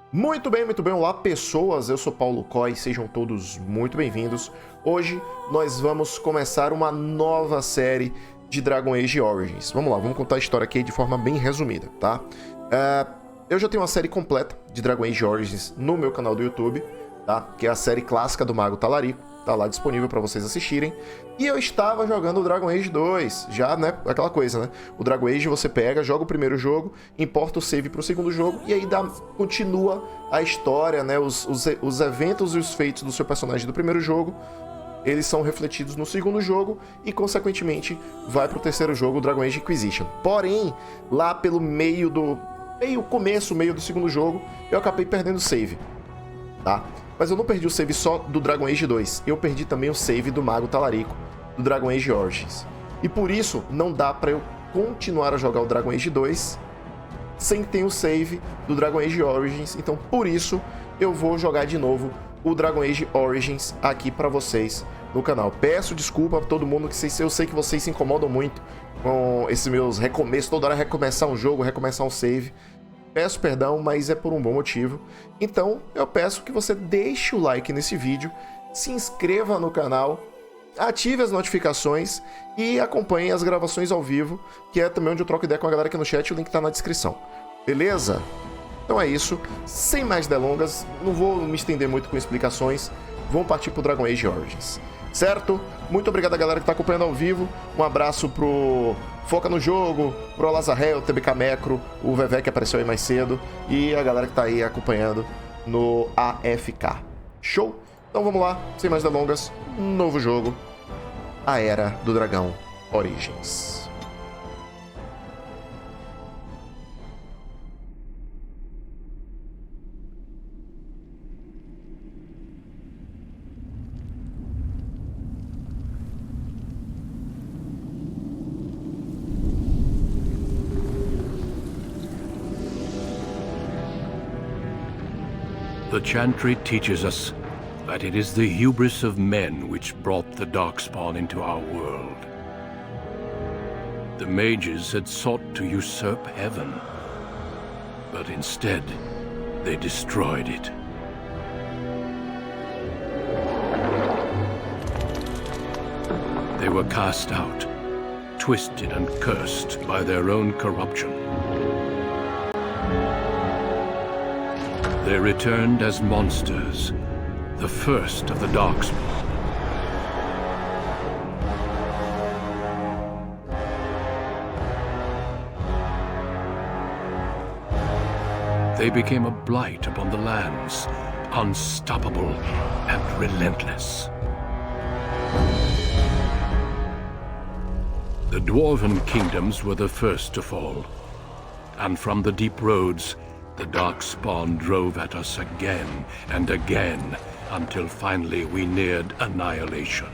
Muito bem, olá pessoas, eu sou Paulo Coy, sejam todos muito bem-vindos. Hoje nós vamos começar uma nova série de Dragon Age Origins. Vamos lá, vamos contar a história aqui de forma bem resumida, tá? Eu já tenho uma série completa de Dragon Age Origins no meu canal do YouTube, tá? Que é a série clássica do Mago Talarico, tá lá disponível para vocês assistirem. E eu estava jogando o Dragon Age 2, já, né, aquela coisa, né? O Dragon Age você pega, joga o primeiro jogo, importa o save para o segundo jogo e aí continua a história, né? Os eventos e os feitos do seu personagem do primeiro jogo, eles são refletidos no segundo jogo e, consequentemente, vai para o terceiro jogo, o Dragon Age Inquisition. Porém, lá pelo meio do segundo jogo, eu acabei perdendo o save, tá? Mas eu não perdi o save só do Dragon Age 2, eu perdi também o save do Mago Talarico, do Dragon Age Origins. E por isso, não dá pra eu continuar a jogar o Dragon Age 2 sem ter o save do Dragon Age Origins. Então, por isso, eu vou jogar de novo o Dragon Age Origins aqui pra vocês no canal. Peço desculpa a todo mundo, que eu sei que vocês se incomodam muito com esses meus recomeços, toda hora recomeçar um jogo, recomeçar um save. Peço perdão, mas é por um bom motivo. Então, eu peço que você deixe o like nesse vídeo, se inscreva no canal, ative as notificações e acompanhe as gravações ao vivo, que é também onde eu troco ideia com a galera aqui no chat, o link tá na descrição. Beleza? Então é isso. Sem mais delongas, não vou me estender muito com explicações, vamos partir pro Dragon Age Origins. Certo? Muito obrigado a galera que tá acompanhando ao vivo. Um abraço pro Foca no Jogo, pro Lazarel, o TBK Mecro, o Vevé que apareceu aí mais cedo e a galera que tá aí acompanhando no AFK. Show? Então vamos lá, sem mais delongas, novo jogo, A Era do Dragão Origins. The Chantry teaches us that it is the hubris of men which brought the Darkspawn into our world. The mages had sought to usurp heaven, but instead they destroyed it. They were cast out, twisted and cursed by their own corruption. They returned as monsters, the first of the Darkspawn. They became a blight upon the lands, unstoppable and relentless. The Dwarven kingdoms were the first to fall, and from the deep roads, the Darkspawn drove at us again and again, until finally we neared annihilation.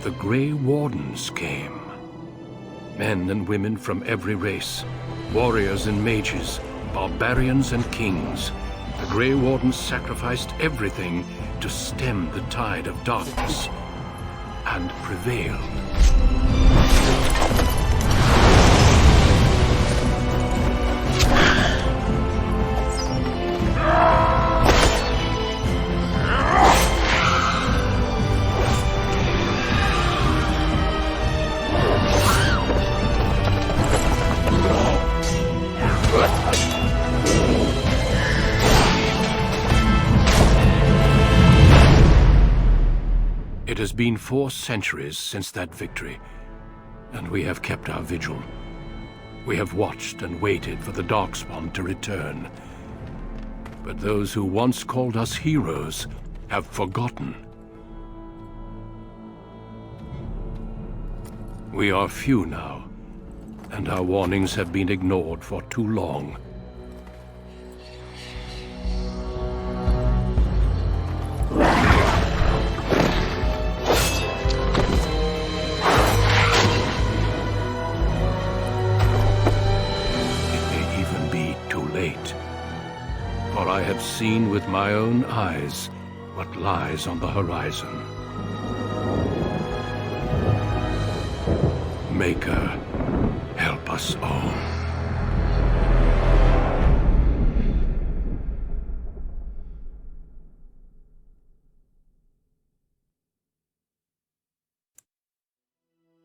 The Grey Wardens came. Men and women from every race, warriors and mages, barbarians and kings. The Grey Wardens sacrificed everything to stem the tide of darkness, and prevailed. It has been 4 centuries since that victory, and we have kept our vigil. We have watched and waited for the Darkspawn to return. But those who once called us heroes have forgotten. We are few now, and our warnings have been ignored for too long. I have seen with my own eyes what lies on the horizon. Maker, help us all.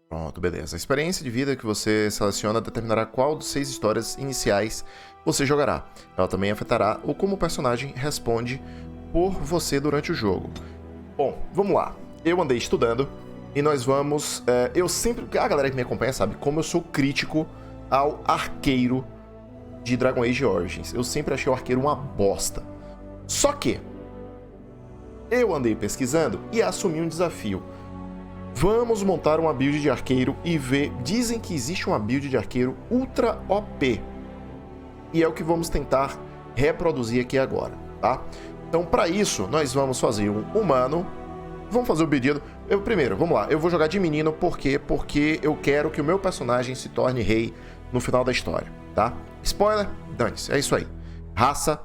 Pronto, beleza. A experiência de vida que você seleciona determinará qual dos 6 histórias iniciais você jogará. Ela também afetará o como o personagem responde por você durante o jogo. Bom, vamos lá. Eu andei estudando e nós vamos... eu sempre... A galera que me acompanha sabe como eu sou crítico ao arqueiro de Dragon Age Origins. Eu sempre achei o arqueiro uma bosta. Só que eu andei pesquisando e assumi um desafio. Vamos montar uma build de arqueiro e ver... Dizem que existe uma build de arqueiro ultra OP. E é o que vamos tentar reproduzir aqui agora, tá? Então, para isso, nós vamos fazer um humano. Vamos fazer o pedido. Primeiro, vamos lá. Eu vou jogar de menino, por quê? Porque eu quero que o meu personagem se torne rei no final da história, tá? Spoiler, dane-se, é isso aí. Raça.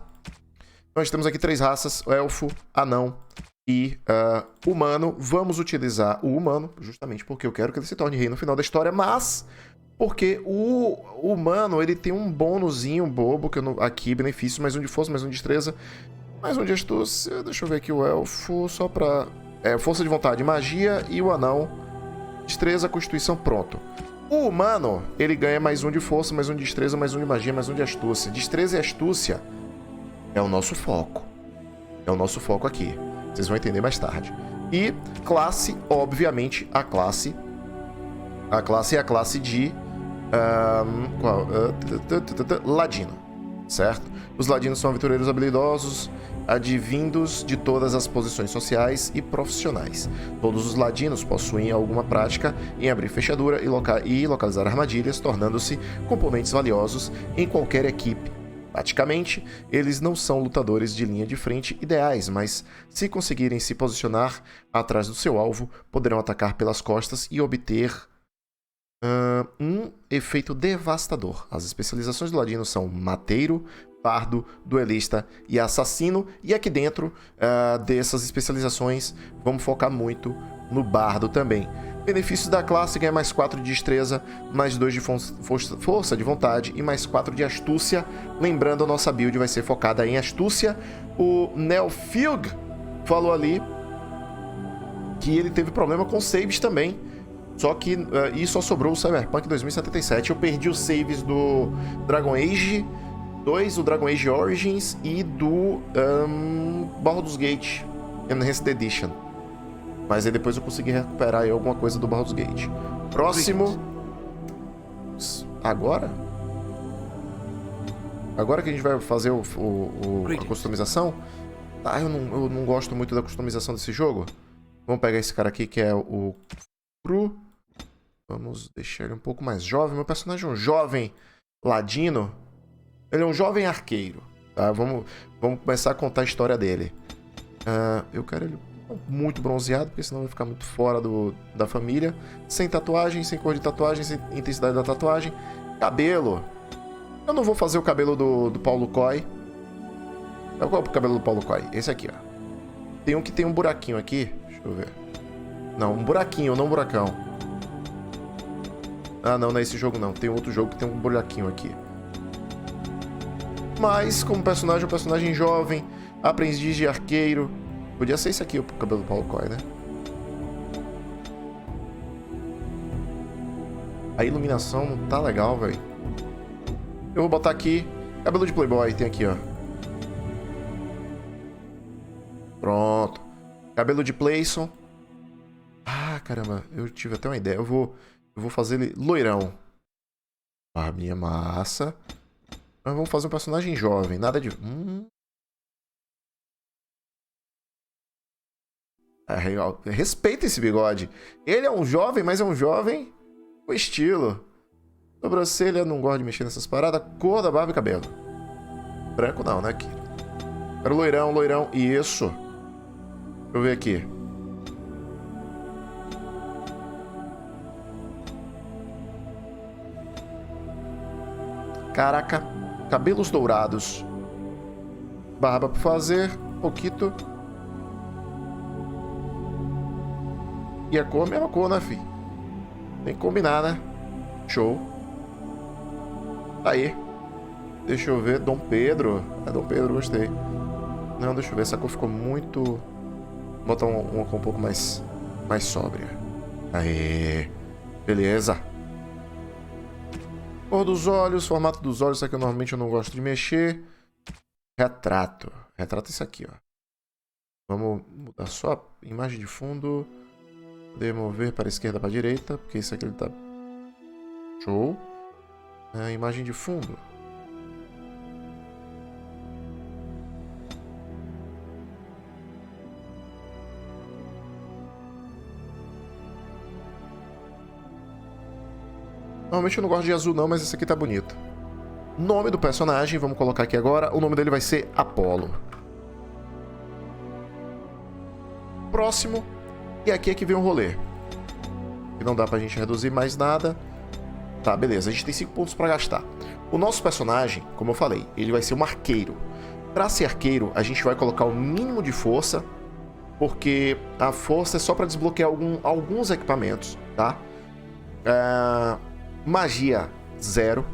Nós temos aqui 3 raças, elfo, anão e humano. Vamos utilizar o humano, justamente porque eu quero que ele se torne rei no final da história, mas porque o humano, ele tem um bônusinho bobo, que eu não, aqui, benefício, mais um de força, mais um de destreza, mais um de astúcia. Deixa eu ver aqui o elfo, só pra... força de vontade, magia, e o anão, destreza, constituição, pronto. O humano, ele ganha mais um de força, mais um de destreza, mais um de magia, mais um de astúcia. Destreza e astúcia é o nosso foco. É o nosso foco aqui. Vocês vão entender mais tarde. E classe, obviamente, a classe é a classe de ladino, certo? Os ladinos são aventureiros habilidosos, advindos de todas as posições sociais e profissionais. Todos os ladinos possuem alguma prática em abrir fechadura e localizar armadilhas, tornando-se componentes valiosos em qualquer equipe. Praticamente, eles não são lutadores de linha de frente ideais, mas se conseguirem se posicionar atrás do seu alvo, poderão atacar pelas costas e obter um efeito devastador. As especializações do ladino são mateiro, bardo, duelista e assassino, e aqui dentro dessas especializações vamos focar muito no bardo também. Benefícios da classe: ganha mais 4 de destreza, mais 2 de força de vontade e mais 4 de astúcia. Lembrando, a nossa build vai ser focada em astúcia. O Nelfilg falou ali que ele teve problema com saves também. Só que e só sobrou o Cyberpunk 2077. Eu perdi os saves do Dragon Age 2, o Dragon Age Origins e do Baldur's Gate Enhanced Edition. Mas aí depois eu consegui recuperar aí alguma coisa do Baldur's Gate. Próximo. Agora? Agora que a gente vai fazer a customização. Tá, eu não gosto muito da customização desse jogo. Vamos pegar esse cara aqui que é o Cru. Vamos deixar ele um pouco mais jovem. Meu personagem é um jovem ladino. Ele é um jovem arqueiro. Tá? Vamos começar a contar a história dele. Eu quero ele muito bronzeado, porque senão vai ficar muito fora da família. Sem tatuagem, sem cor de tatuagem, sem intensidade da tatuagem. Cabelo. Eu não vou fazer o cabelo do Paulo Coy. Qual é o cabelo do Paulo Coy? Esse aqui, ó. Tem um que tem um buraquinho aqui. Deixa eu ver. Não, um buraquinho, não um buracão. Ah, não é esse jogo não. Tem outro jogo que tem um buraquinho aqui. Mas, como personagem, um personagem jovem, aprendiz de arqueiro. Podia ser esse aqui, o cabelo do Paulo Coy, né? A iluminação não tá legal, velho. Eu vou botar aqui cabelo de Playboy, tem aqui, ó. Pronto. Cabelo de Playson. Ah, caramba, eu tive até uma ideia. Eu vou fazer ele loirão. Barbinha massa. Mas vamos fazer um personagem jovem, nada de... Respeita esse bigode. Ele é um jovem, mas é um jovem com estilo. Sobrancelha, não gosto de mexer nessas paradas. Cor da barba e cabelo. Branco não, né, aqui. Quero loirão, loirão. Isso. Deixa eu ver aqui. Caraca. Cabelos dourados. Barba pra fazer. Pouquito. E a cor, a mesma cor, né, fi? Tem que combinar, né? Show. Aí. Deixa eu ver. Dom Pedro. É Dom Pedro, gostei. Não, deixa eu ver. Essa cor ficou muito... Vou botar uma cor um pouco mais sóbria. Aê. Beleza. Cor dos olhos, formato dos olhos. Isso aqui normalmente eu não gosto de mexer. Retrato. Retrato é isso aqui, ó. Vamos mudar só a imagem de fundo. Poder mover para a esquerda para a direita. Porque isso aqui ele tá... Show. Imagem de fundo. Normalmente eu não gosto de azul não, mas esse aqui tá bonito. Nome do personagem, vamos colocar aqui agora. O nome dele vai ser Apolo. Próximo. E aqui é que vem o rolê. E não dá pra gente reduzir mais nada. Tá, beleza. A gente tem 5 pontos pra gastar. O nosso personagem, como eu falei, ele vai ser um arqueiro. Pra ser arqueiro, a gente vai colocar o mínimo de força, porque a força é só pra desbloquear alguns equipamentos, tá? Magia, 0.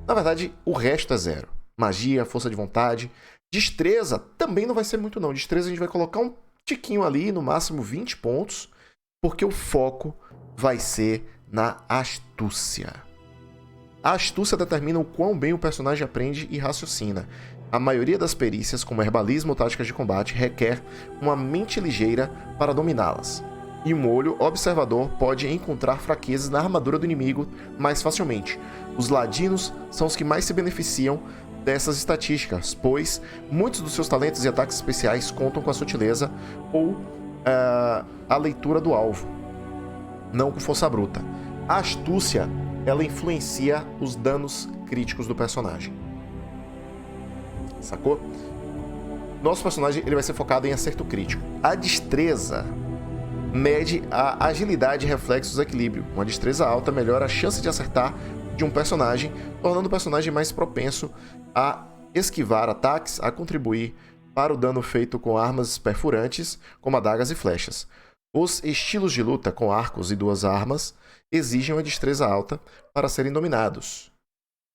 Na verdade, o resto é 0. Magia, força de vontade. Destreza também não vai ser muito não. Destreza a gente vai colocar um tiquinho ali, no máximo 20 pontos, porque o foco vai ser na astúcia. A astúcia determina o quão bem o personagem aprende e raciocina. A maioria das perícias, como herbalismo ou táticas de combate, requer uma mente ligeira para dominá-las. E um olho observador pode encontrar fraquezas na armadura do inimigo mais facilmente. Os ladinos são os que mais se beneficiam dessas estatísticas, pois muitos dos seus talentos e ataques especiais contam com a sutileza ou a leitura do alvo, não com força bruta. A astúcia, ela influencia os danos críticos do personagem. Sacou? Nosso personagem ele vai ser focado em acerto crítico. A destreza mede a agilidade, reflexos e equilíbrio. Uma destreza alta melhora a chance de acertar de um personagem, tornando o personagem mais propenso a esquivar ataques, a contribuir para o dano feito com armas perfurantes, como adagas e flechas. Os estilos de luta com arcos e 2 armas exigem uma destreza alta para serem dominados,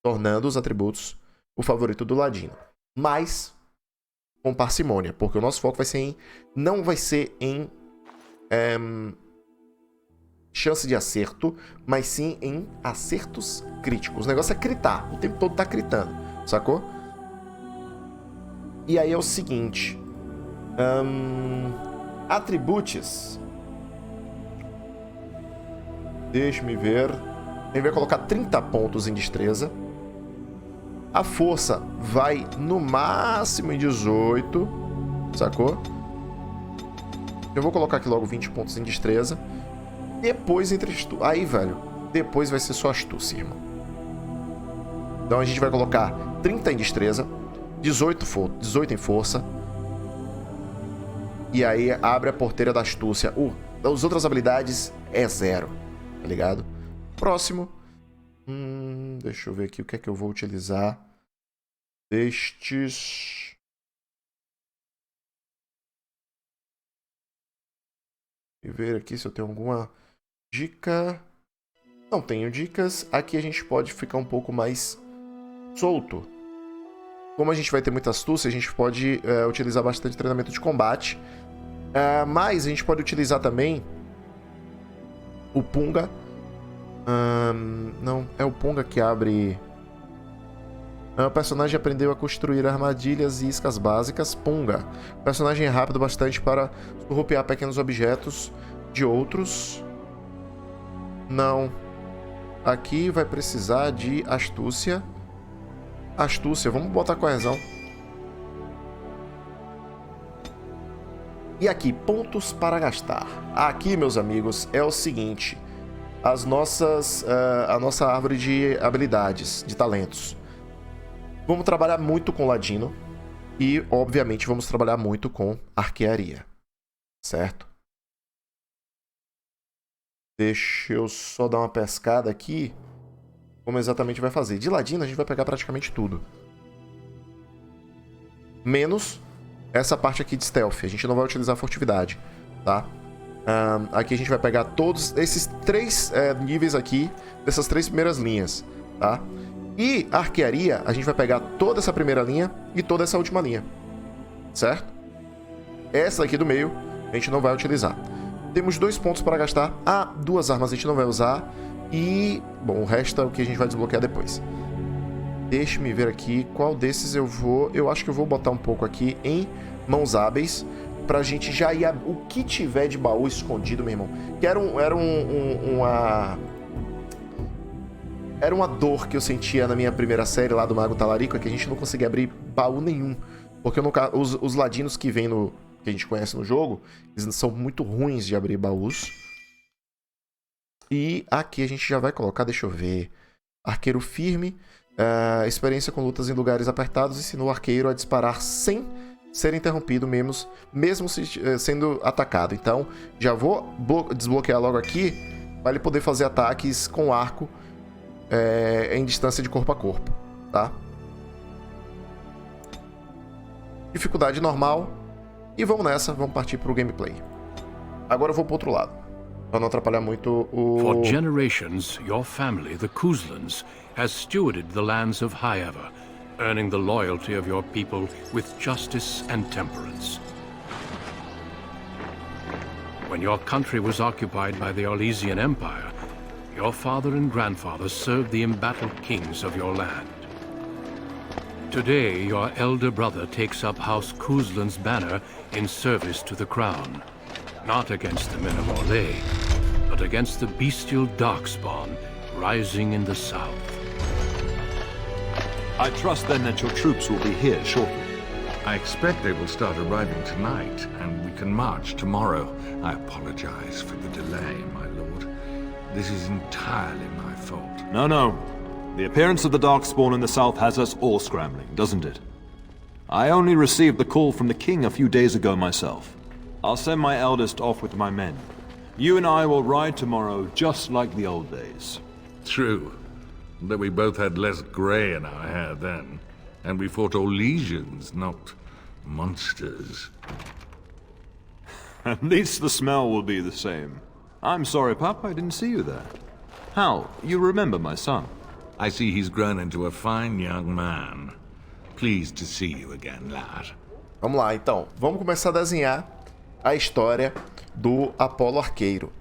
tornando os atributos o favorito do ladino. Mas com parcimônia, porque o nosso foco vai ser não vai ser em chance de acerto, mas sim em acertos críticos. O negócio é critar, o tempo todo tá critando, sacou? E aí é o seguinte, atributos, deixa-me ver, ele vai colocar 30 pontos em destreza, a força vai no máximo em 18, sacou? Eu vou colocar aqui logo 20 pontos em destreza. Depois entre astúcia. Aí, velho, depois vai ser só astúcia, irmão. Então a gente vai colocar 30 em destreza, 18 em força. E aí abre a porteira da astúcia. As outras habilidades é 0, tá ligado? Próximo. Deixa eu ver aqui o que é que eu vou utilizar destes. E ver aqui se eu tenho alguma dica. Não tenho dicas. Aqui a gente pode ficar um pouco mais solto. Como a gente vai ter muita astúcia, a gente pode utilizar bastante treinamento de combate. Mas a gente pode utilizar também o Punga. Não, é o Punga que abre... O personagem aprendeu a construir armadilhas e iscas básicas. Punga. O personagem é rápido bastante para surrupiar pequenos objetos de outros. Não. Aqui vai precisar de astúcia. Astúcia. Vamos botar coesão. E aqui, pontos para gastar. Aqui, meus amigos, é o seguinte. A nossa árvore de habilidades, de talentos. Vamos trabalhar muito com ladino e, obviamente, vamos trabalhar muito com arquearia, certo? Deixa eu só dar uma pescada aqui, como exatamente vai fazer. De ladino a gente vai pegar praticamente tudo. menos essa parte aqui de stealth. A gente não vai utilizar furtividade, tá? Aqui a gente vai pegar todos esses 3 níveis aqui, dessas 3 primeiras linhas, tá? E arquearia, a gente vai pegar toda essa primeira linha e toda essa última linha, certo? Essa aqui do meio a gente não vai utilizar. Temos 2 pontos para gastar. 2 armas a gente não vai usar. E, bom, o resto é o que a gente vai desbloquear depois. Deixa-me ver aqui qual desses eu vou... Eu acho que eu vou botar um pouco aqui em mãos hábeis, pra gente já ir... O que tiver de baú escondido, meu irmão. Que era uma dor que eu sentia na minha primeira série lá do Mago Talarico, é que a gente não conseguia abrir baú nenhum. Porque os ladinos que vem que a gente conhece no jogo, eles são muito ruins de abrir baús. E aqui a gente já vai colocar, deixa eu ver... Arqueiro firme... experiência com lutas em lugares apertados ensinou o arqueiro a disparar sem ser interrompido, mesmo sendo atacado. Então, já vou desbloquear logo aqui para ele poder fazer ataques com arco em distância de corpo a corpo, tá? Dificuldade normal. E vamos nessa, vamos partir para o gameplay. Agora eu vou para o outro lado, para não atrapalhar muito o... For generations, your family, the Kuzlans, has stewarded the lands of Highever, earning the loyalty of your people with justice and temperance. When your country was occupied by the Orlesian Empire, your father and grandfather served the embattled kings of your land. Today, your elder brother takes up House Kuzlan's banner in service to the crown, not against the men of Orlais, but against the bestial Darkspawn rising in the south. I trust then that your troops will be here shortly. I expect they will start arriving tonight, and we can march tomorrow. I apologize for the delay, my lord. This is entirely my fault. No. The appearance of the Darkspawn in the south has us all scrambling, doesn't it? I only received the call from the king a few days ago myself. I'll send my eldest off with my men. You and I will ride tomorrow just like the old days. True. Though we both had less grey in our hair then. And we fought Orlesians, not monsters. At least the smell will be the same. I'm sorry, Pup, I didn't see you there. Hal, you remember my son? I see he's grown into a fine young man. Pleased to see you again, lad. Vamos lá, então. Vamos começar a desenhar a história do Apolo Arqueiro.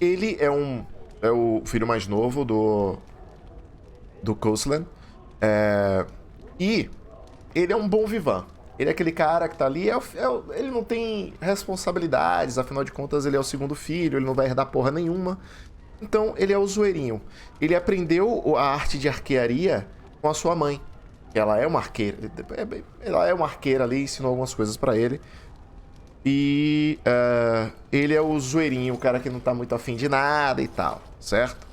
Ele é o filho mais novo do Kuzlan. E ele é um bom vivan. Ele é aquele cara que tá ali, ele não tem responsabilidades, afinal de contas ele é o segundo filho, ele não vai herdar porra nenhuma. Então ele é o zoeirinho. Ele aprendeu a arte de arquearia com a sua mãe. Ela é uma arqueira. Ela é uma arqueira ali, ensinou algumas coisas pra ele. E ele é o zoeirinho, o cara que não tá muito afim de nada e tal, certo?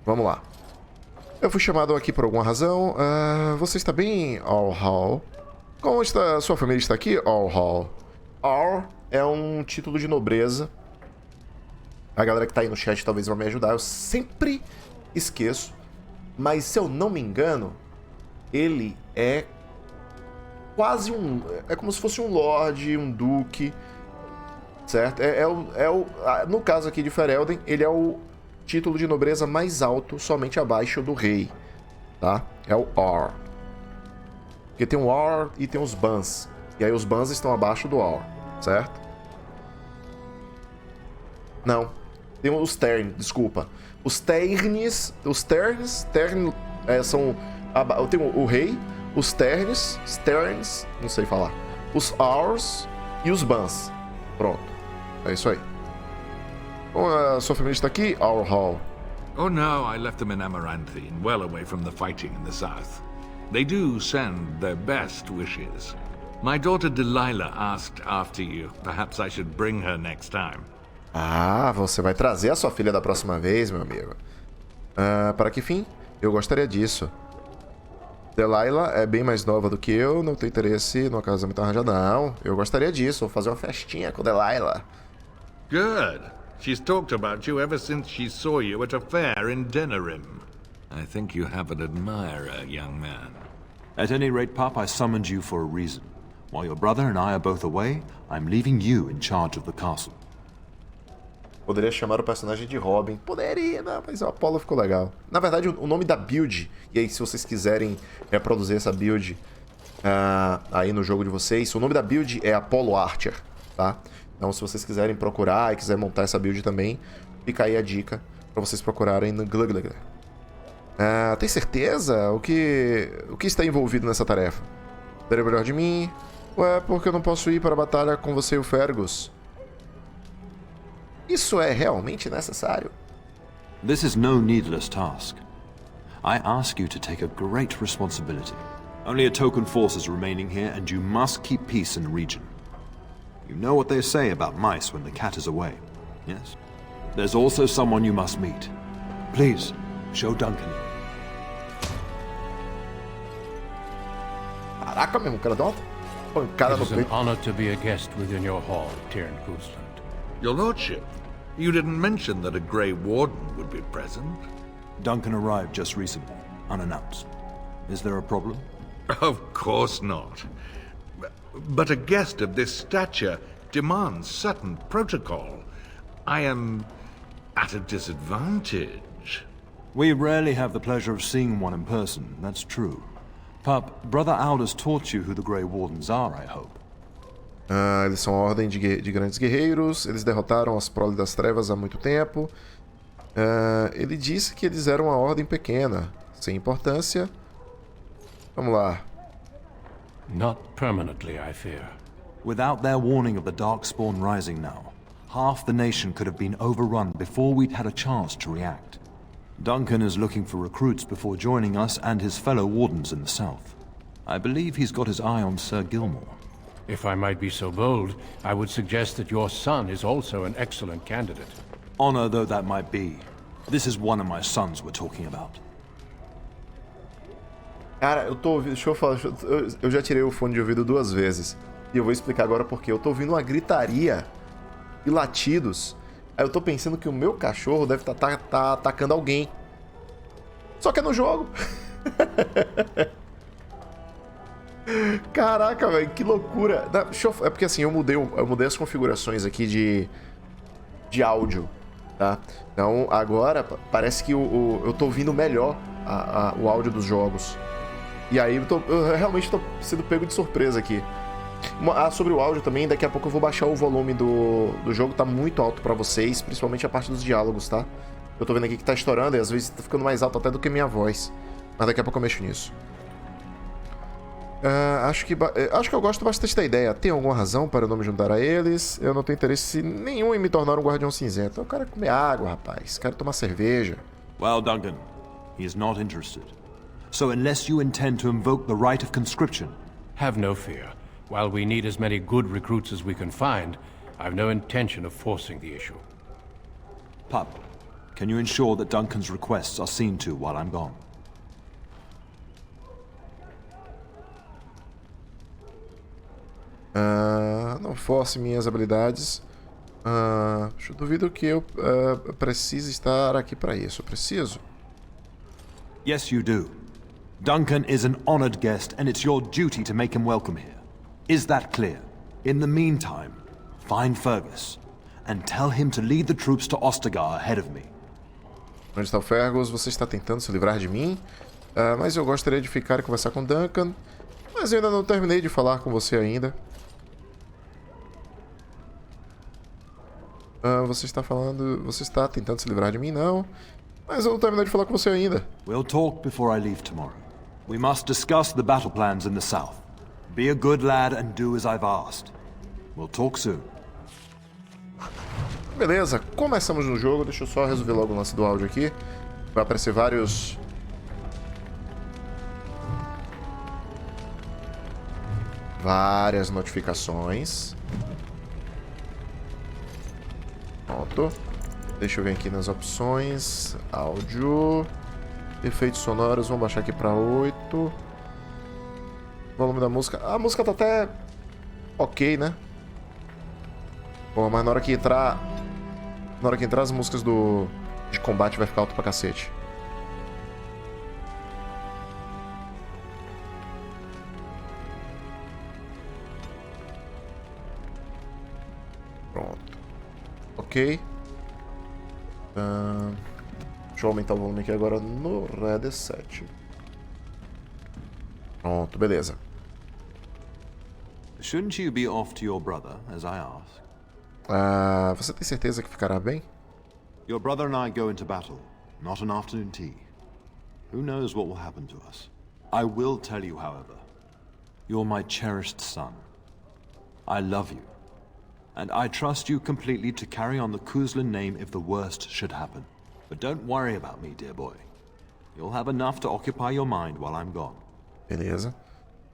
Vamos lá. Eu fui chamado aqui por alguma razão. Você está bem, All-Hall? Como está sua família está aqui, All-Hall? All é um título de nobreza. A galera que tá aí no chat talvez vai me ajudar. Eu sempre esqueço. Mas se eu não me engano, ele é quase é como se fosse um lorde, um duque, certo? No caso aqui de Ferelden, ele é o título de nobreza mais alto, somente abaixo do rei, tá? É o Ar. Porque tem o Ar e tem os Bans. E aí os Bans estão abaixo do Ar, certo? Não. Tem os Tern, desculpa. Os Terns são... Tem o rei, os Terns, não sei falar. Os Ars e os Bans. Pronto. É isso aí. Bom, a sua família está aqui, Our Hall? Oh no, I left them in Amaranthine, well away from the fighting in the south. They do send their best wishes. My daughter Delilah asked after you. Perhaps I should bring her next time. Você vai trazer a sua filha da próxima vez, meu amigo. Para que fim? Eu gostaria disso. Delilah é bem mais nova do que eu, não tenho interesse no casamento arranjado. Não, eu gostaria disso, vou fazer uma festinha com Delilah. Good. She's talked about you ever since she saw you at a fair in Denerim. I think you have an admirer, young man. At any rate, Pop, I summoned you for a reason. While your brother and I are both away, I'm leaving you in charge of the castle. Poderia chamar o personagem de Robin. Poderia, não, mas o Apollo ficou legal. Na verdade, o nome da build, e aí se vocês quiserem reproduzir essa build aí no jogo de vocês, o nome da build é Apollo Archer, tá? Então se vocês quiserem procurar e quiser montar essa build também, fica aí a dica pra vocês procurarem no Glugglugger. Tem certeza? O que está envolvido nessa tarefa? Daria melhor de mim? Ué, porque eu não posso ir para a batalha com você e o Fergus? Isso é realmente necessário? This is no needless task. I ask you to take a great responsibility. Only a token force is remaining here, and you must keep peace in the region. You know what they say about mice when the cat is away, yes? There's also someone you must meet. Please, show Duncan. Caraca, mesmo, o cara deu uma pancada no It is an peito. honor to be a guest within your hall, Tyrn Cousland. Your lordship, you didn't mention that a Grey Warden would be present. Duncan arrived just recently, unannounced. Is there a problem? Of course not. But a guest of this stature demands certain protocol. I am at a disadvantage. We rarely have the pleasure of seeing one in person, that's true. Pup, Brother Aldous taught you who the Grey Wardens are, I hope. Eles são a ordem de grandes guerreiros. Eles derrotaram as proles das trevas há muito tempo. Ele disse que eles eram uma ordem pequena, sem importância. Vamos lá. Not permanently, I fear. Without their warning of the Darkspawn rising now, half the nation could have been overrun before we'd had a chance to react. Duncan is looking for recruits before joining us and his fellow wardens in the south. I believe he's got his eye on Sir Gilmore. If I might be so bold, I would suggest that your son is also an excellent candidate. Honor though that might be, this is one of my sons we're talking about. Cara, eu tô ouvindo... Deixa eu falar... Eu já tirei o fone de ouvido 2 vezes. E eu vou explicar agora porque eu tô ouvindo uma gritaria e latidos. Aí eu tô pensando que o meu cachorro deve tá atacando alguém. Só que é no jogo. Caraca, velho, que loucura. É porque assim, eu mudei as configurações aqui de áudio, tá? Então agora parece que eu tô ouvindo melhor o áudio dos jogos. E aí eu realmente tô sendo pego de surpresa aqui. Sobre o áudio também, daqui a pouco eu vou baixar o volume do jogo, tá muito alto pra vocês, principalmente a parte dos diálogos, tá? Eu tô vendo aqui que tá estourando e às vezes tá ficando mais alto até do que minha voz. Mas daqui a pouco eu mexo nisso. Acho que eu gosto bastante da ideia. Tem alguma razão para eu não me juntar a eles? Eu não tenho interesse nenhum em me tornar um guardião cinzento. Eu quero comer água, rapaz. Quero tomar cerveja. Well, Duncan, he is not interested. So unless you intend to invoke the right of conscription... Have no fear. While we need as many good recruits as we can find, I've no intention of forcing the issue. Pup, can you ensure that Duncan's requests are seen to while I'm gone? Não force minhas habilidades. Eu duvido que eu precise estar aqui para isso. Eu preciso? Yes, you do. Duncan is an honored guest, and it's your duty to make him welcome here. Is that clear? In the meantime, find Fergus, and tell him to lead the troops to Ostagar ahead of me. Onde está o Fergus? Você está tentando se livrar de mim? Mas eu gostaria de ficar e conversar com Duncan. Mas eu ainda não terminei de falar com você ainda. Você está tentando se livrar de mim? Não. Mas eu não terminei de falar com você ainda. We'll talk before I leave tomorrow. We must discuss the battle plans in the south. Be a good lad and do as I've asked. We'll talk soon. Beleza, começamos no jogo. Deixa eu só resolver logo o lance do áudio aqui. Vai aparecer várias notificações. Pronto. Deixa eu ver aqui nas opções. Áudio. Efeitos sonoros. Vamos baixar aqui para 8. Volume da música. A música tá até ok, né? Pô, mas na hora que entrar as músicas de combate vai ficar alto pra cacete. ok. Deixa eu aumentar o volume aqui agora no Red 7. Pronto, beleza. Shouldn't you be off to your brother, as I asked? Você tem certeza que ficará bem? Your brother and I go into battle, not an afternoon tea. Who knows what will happen to us? I will tell you, however. You're my cherished son. I love you. And I trust you completely to carry on the Kuzlin name if the worst should happen. But don't worry about me, dear boy. You'll have enough to occupy your mind while I'm gone. Beleza.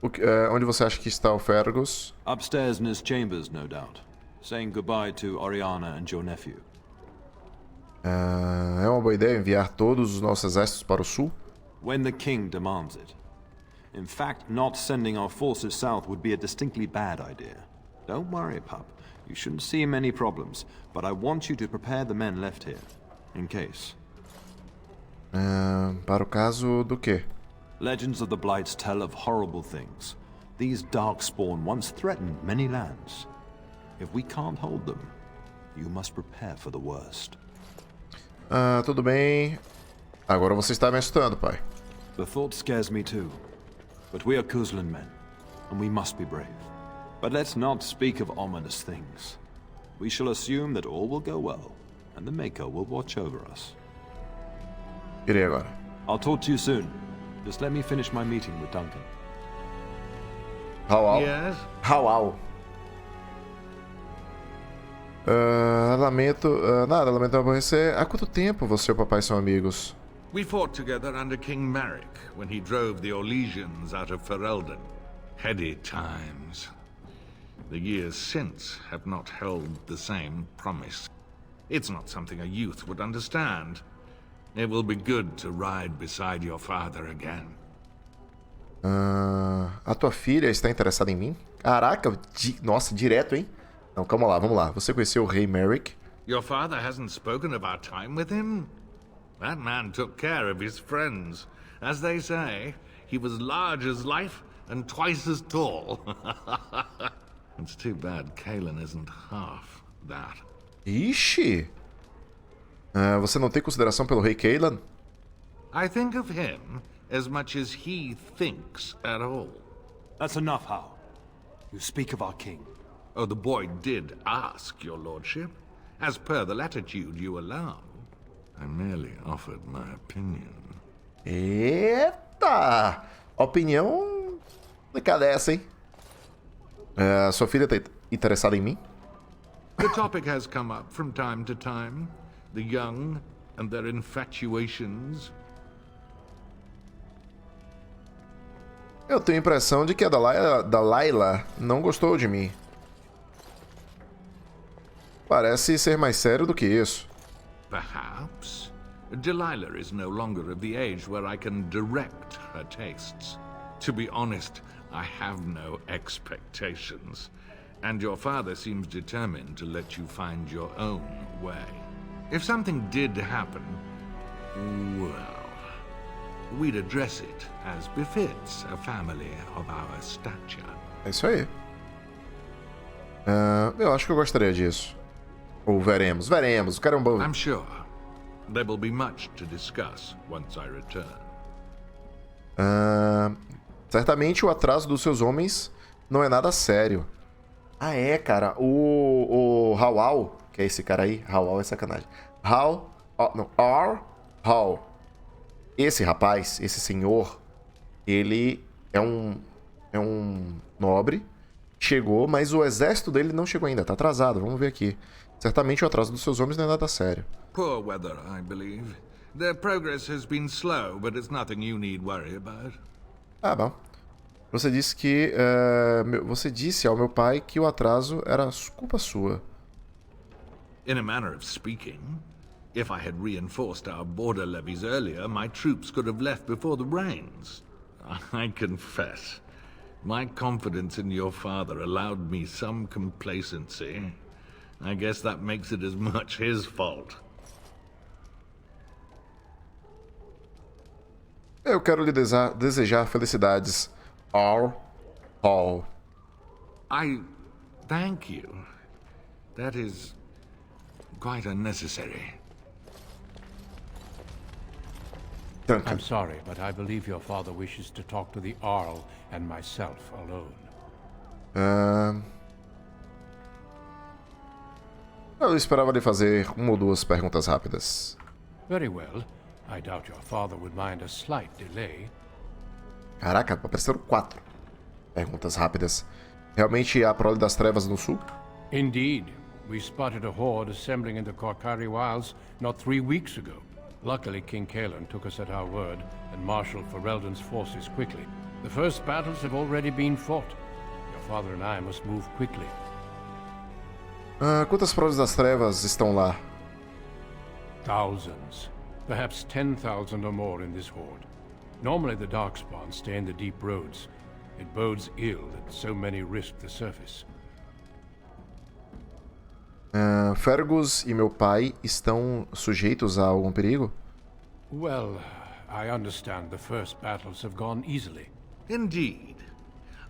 Onde você acha que está o Fergus? Upstairs in his chambers, no doubt. Saying goodbye to Oriana and your nephew. É uma boa ideia enviar todos os nossos exércitos para o sul? When the king demands it. In fact, not sending our forces south would be a distinctly bad idea. Don't worry, pup. You shouldn't see many problems, but I want you to prepare the men left here, in case. Para o caso do quê? Legends of the Blights tell of horrible things. These Darkspawn once threatened many lands. If we can't hold them, you must prepare for the worst. Tudo bem. Agora você está me assustando, pai. The thought scares me too. But we are Kuzlin men, and we must be brave. But let's not speak of ominous things. We shall assume that all will go well, and the Maker will watch over us. Irei agora. I'll talk to you soon. Just let me finish my meeting with Duncan. Howal. Yes? Howal. Lamento aborrecer. Há quanto tempo você e o papai são amigos? We fought together under King Maric when he drove the Orlesians out of Ferelden. Heady times. The years since have not held the same promise. It's not something a youth would understand. It will be good to ride beside your father again. A tua filha está interessada em mim? Caraca, nossa, direto, hein? Não, calma lá, vamos lá. Você conheceu o rei Merrick? Your father hasn't spoken of our time with him? That man took care of his friends. As they say, he was large as life and twice as tall. It's too bad Kalen isn't half that. Ixi! Você não tem consideração pelo rei Kalen? I think of him as much as he thinks at all. That's enough, Hal. You speak of our king. Oh, the boy did ask, your lordship. As per the latitude you allow. I merely offered my opinion. Eita! Opinião complicada essa, hein? Sua filha tá interessada em mim? The topic has come up from time to time. The young and their infatuations. Eu tenho a impressão de que a Delilah não gostou de mim. Parece ser mais sério do que isso. Perhaps. Delilah is no longer of the age where I can direct her tastes. To be honest, I have no expectations. And your father seems determined to let you find your own way. If something did happen, well, we'd address it as befits a family of our stature. É isso aí. Eu acho que eu gostaria disso. Ou veremos. O cara é um bom... I'm sure there will be much to discuss once I return. Certamente o atraso dos seus homens não é nada sério. É, cara. O Howal, que é esse cara aí. Howal é sacanagem. Hal. Esse rapaz, esse senhor, ele é um nobre. Chegou, mas o exército dele não chegou ainda. Tá atrasado. Vamos ver aqui. Certamente o atraso dos seus homens não é nada sério. Poor weather, I believe. Their progress has been slow, but it's nothing you need worry about. Bom. Você disse que... você disse ao meu pai que o atraso era culpa sua. In a manner of speaking, if I had reinforced our border levies earlier, my troops could have left before the rains. I confess, my confidence in your father allowed me some complacency. I guess that makes it as much his fault. Eu quero lhe desejar felicidades. I thank you. That is quite unnecessary. Tranca. I'm sorry, but I believe your father wishes to talk to the Arl and myself alone. Eu esperava lhe fazer uma ou duas perguntas rápidas. Very well. I doubt your father would mind a slight delay. Caraca, apareceram 4 perguntas rápidas. Realmente há prole das trevas no sul? Indeed. We spotted a horde assembling in the Korkari Wilds not 3 weeks ago. Luckily, King Kaelan took us at our word and marshaled Ferelden's forces quickly. The first battles have already been fought. Your father and I must move quickly. Quantas proles das trevas estão lá? Thousands. Perhaps 10,000 or more in this horde. Normally the Darkspawn stay in the deep roads. It bodes ill that so many risk the surface. Fergus e meu pai estão sujeitos a algum perigo? Well, I understand the first battles have gone easily. Indeed.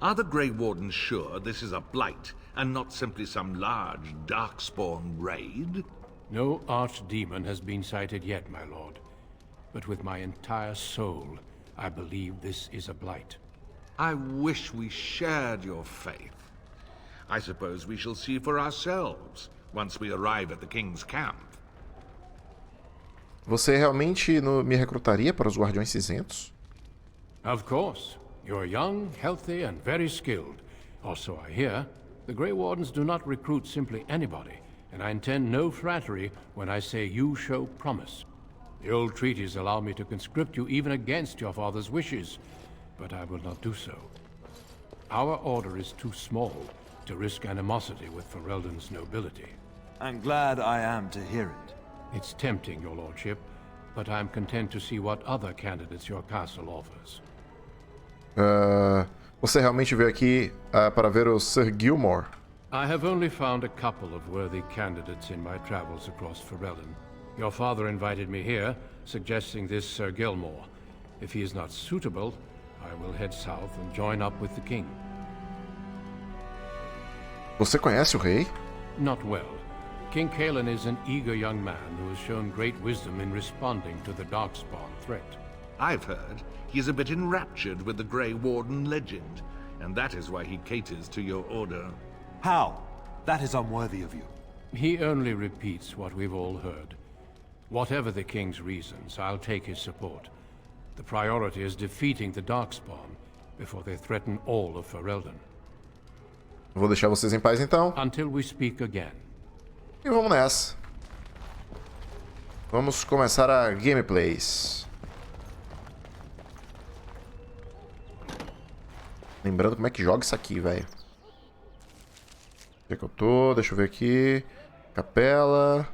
Are the Grey Wardens sure this is a blight and not simply some large Darkspawn raid? No archdemon has been sighted yet, my lord. But with my entire soul, I believe this is a blight. I wish we shared your faith. I suppose we shall see for ourselves once we arrive at the King's camp. Você realmente me recrutaria para os Guardiões Cinzentos? Of course. You're young, healthy, and very skilled. Also, I hear, the Grey Wardens do not recruit simply anybody, and I intend no flattery when I say you show promise. The old treaties allow me to conscript you even against your father's wishes, but I will not do so. Our order is too small to risk animosity with Ferelden's nobility. And glad I am to hear it. It's tempting, your lordship, but I'm content to see what other candidates your castle offers. Você realmente veio aqui para ver o Sir Gilmore? I have only found a couple of worthy candidates in my travels across Ferelden. Your father invited me here, suggesting this Sir Gilmore. If he is not suitable, I will head south and join up with the king. Você conhece o rei? Not well. King Kaelan is an eager young man who has shown great wisdom in responding to the Darkspawn threat. I've heard he's a bit enraptured with the Grey Warden legend, and that is why he caters to your order. How? That is unworthy of you. He only repeats what we've all heard. Whatever the king's reasons, I'll take his support. The priority is defeating the Darkspawn before they threaten all of Ferelden. Vou deixar vocês em paz então. Until we speak again. E vamos nessa. Vamos começar a gameplays. Lembrando como é que joga isso aqui, velho. Onde é que eu tô? Deixa eu ver aqui. Capela.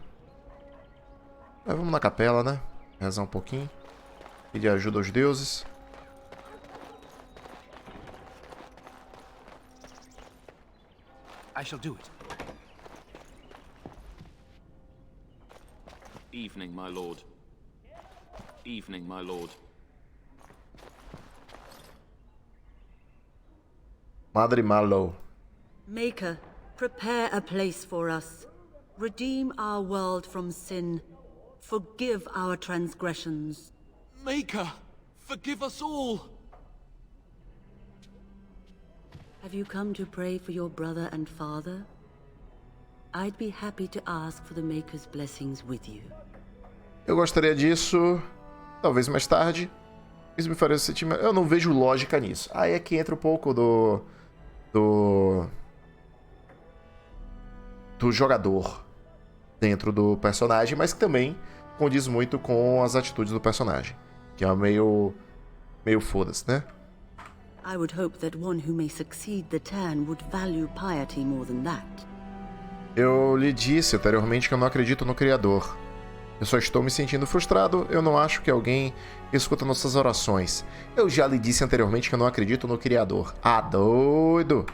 Vamos na capela, né? Rezar um pouquinho. Pedir ajuda aos deuses. I shall do it. Evening, my lord. Evening, my lord. Madre Malo. Maker, prepare a place for us. Redeem our world from sin. Forgive our transgressions. Maker, forgive us all! Have you come to pray for your brother and father? I'd be happy to ask for the Maker's blessings with you. Eu gostaria disso, talvez mais tarde. Isso me faria sentir... Eu não vejo lógica nisso. Aí é que entra um pouco do jogador dentro do personagem, mas que também condiz muito com as atitudes do personagem. Que é meio foda-se, né? I would hope that one who may succeed the turn would value piety more than that. Eu lhe disse anteriormente que eu não acredito no Criador. Eu só estou me sentindo frustrado, eu não acho que alguém escuta nossas orações. Eu já lhe disse anteriormente que eu não acredito no Criador. Ah, doido!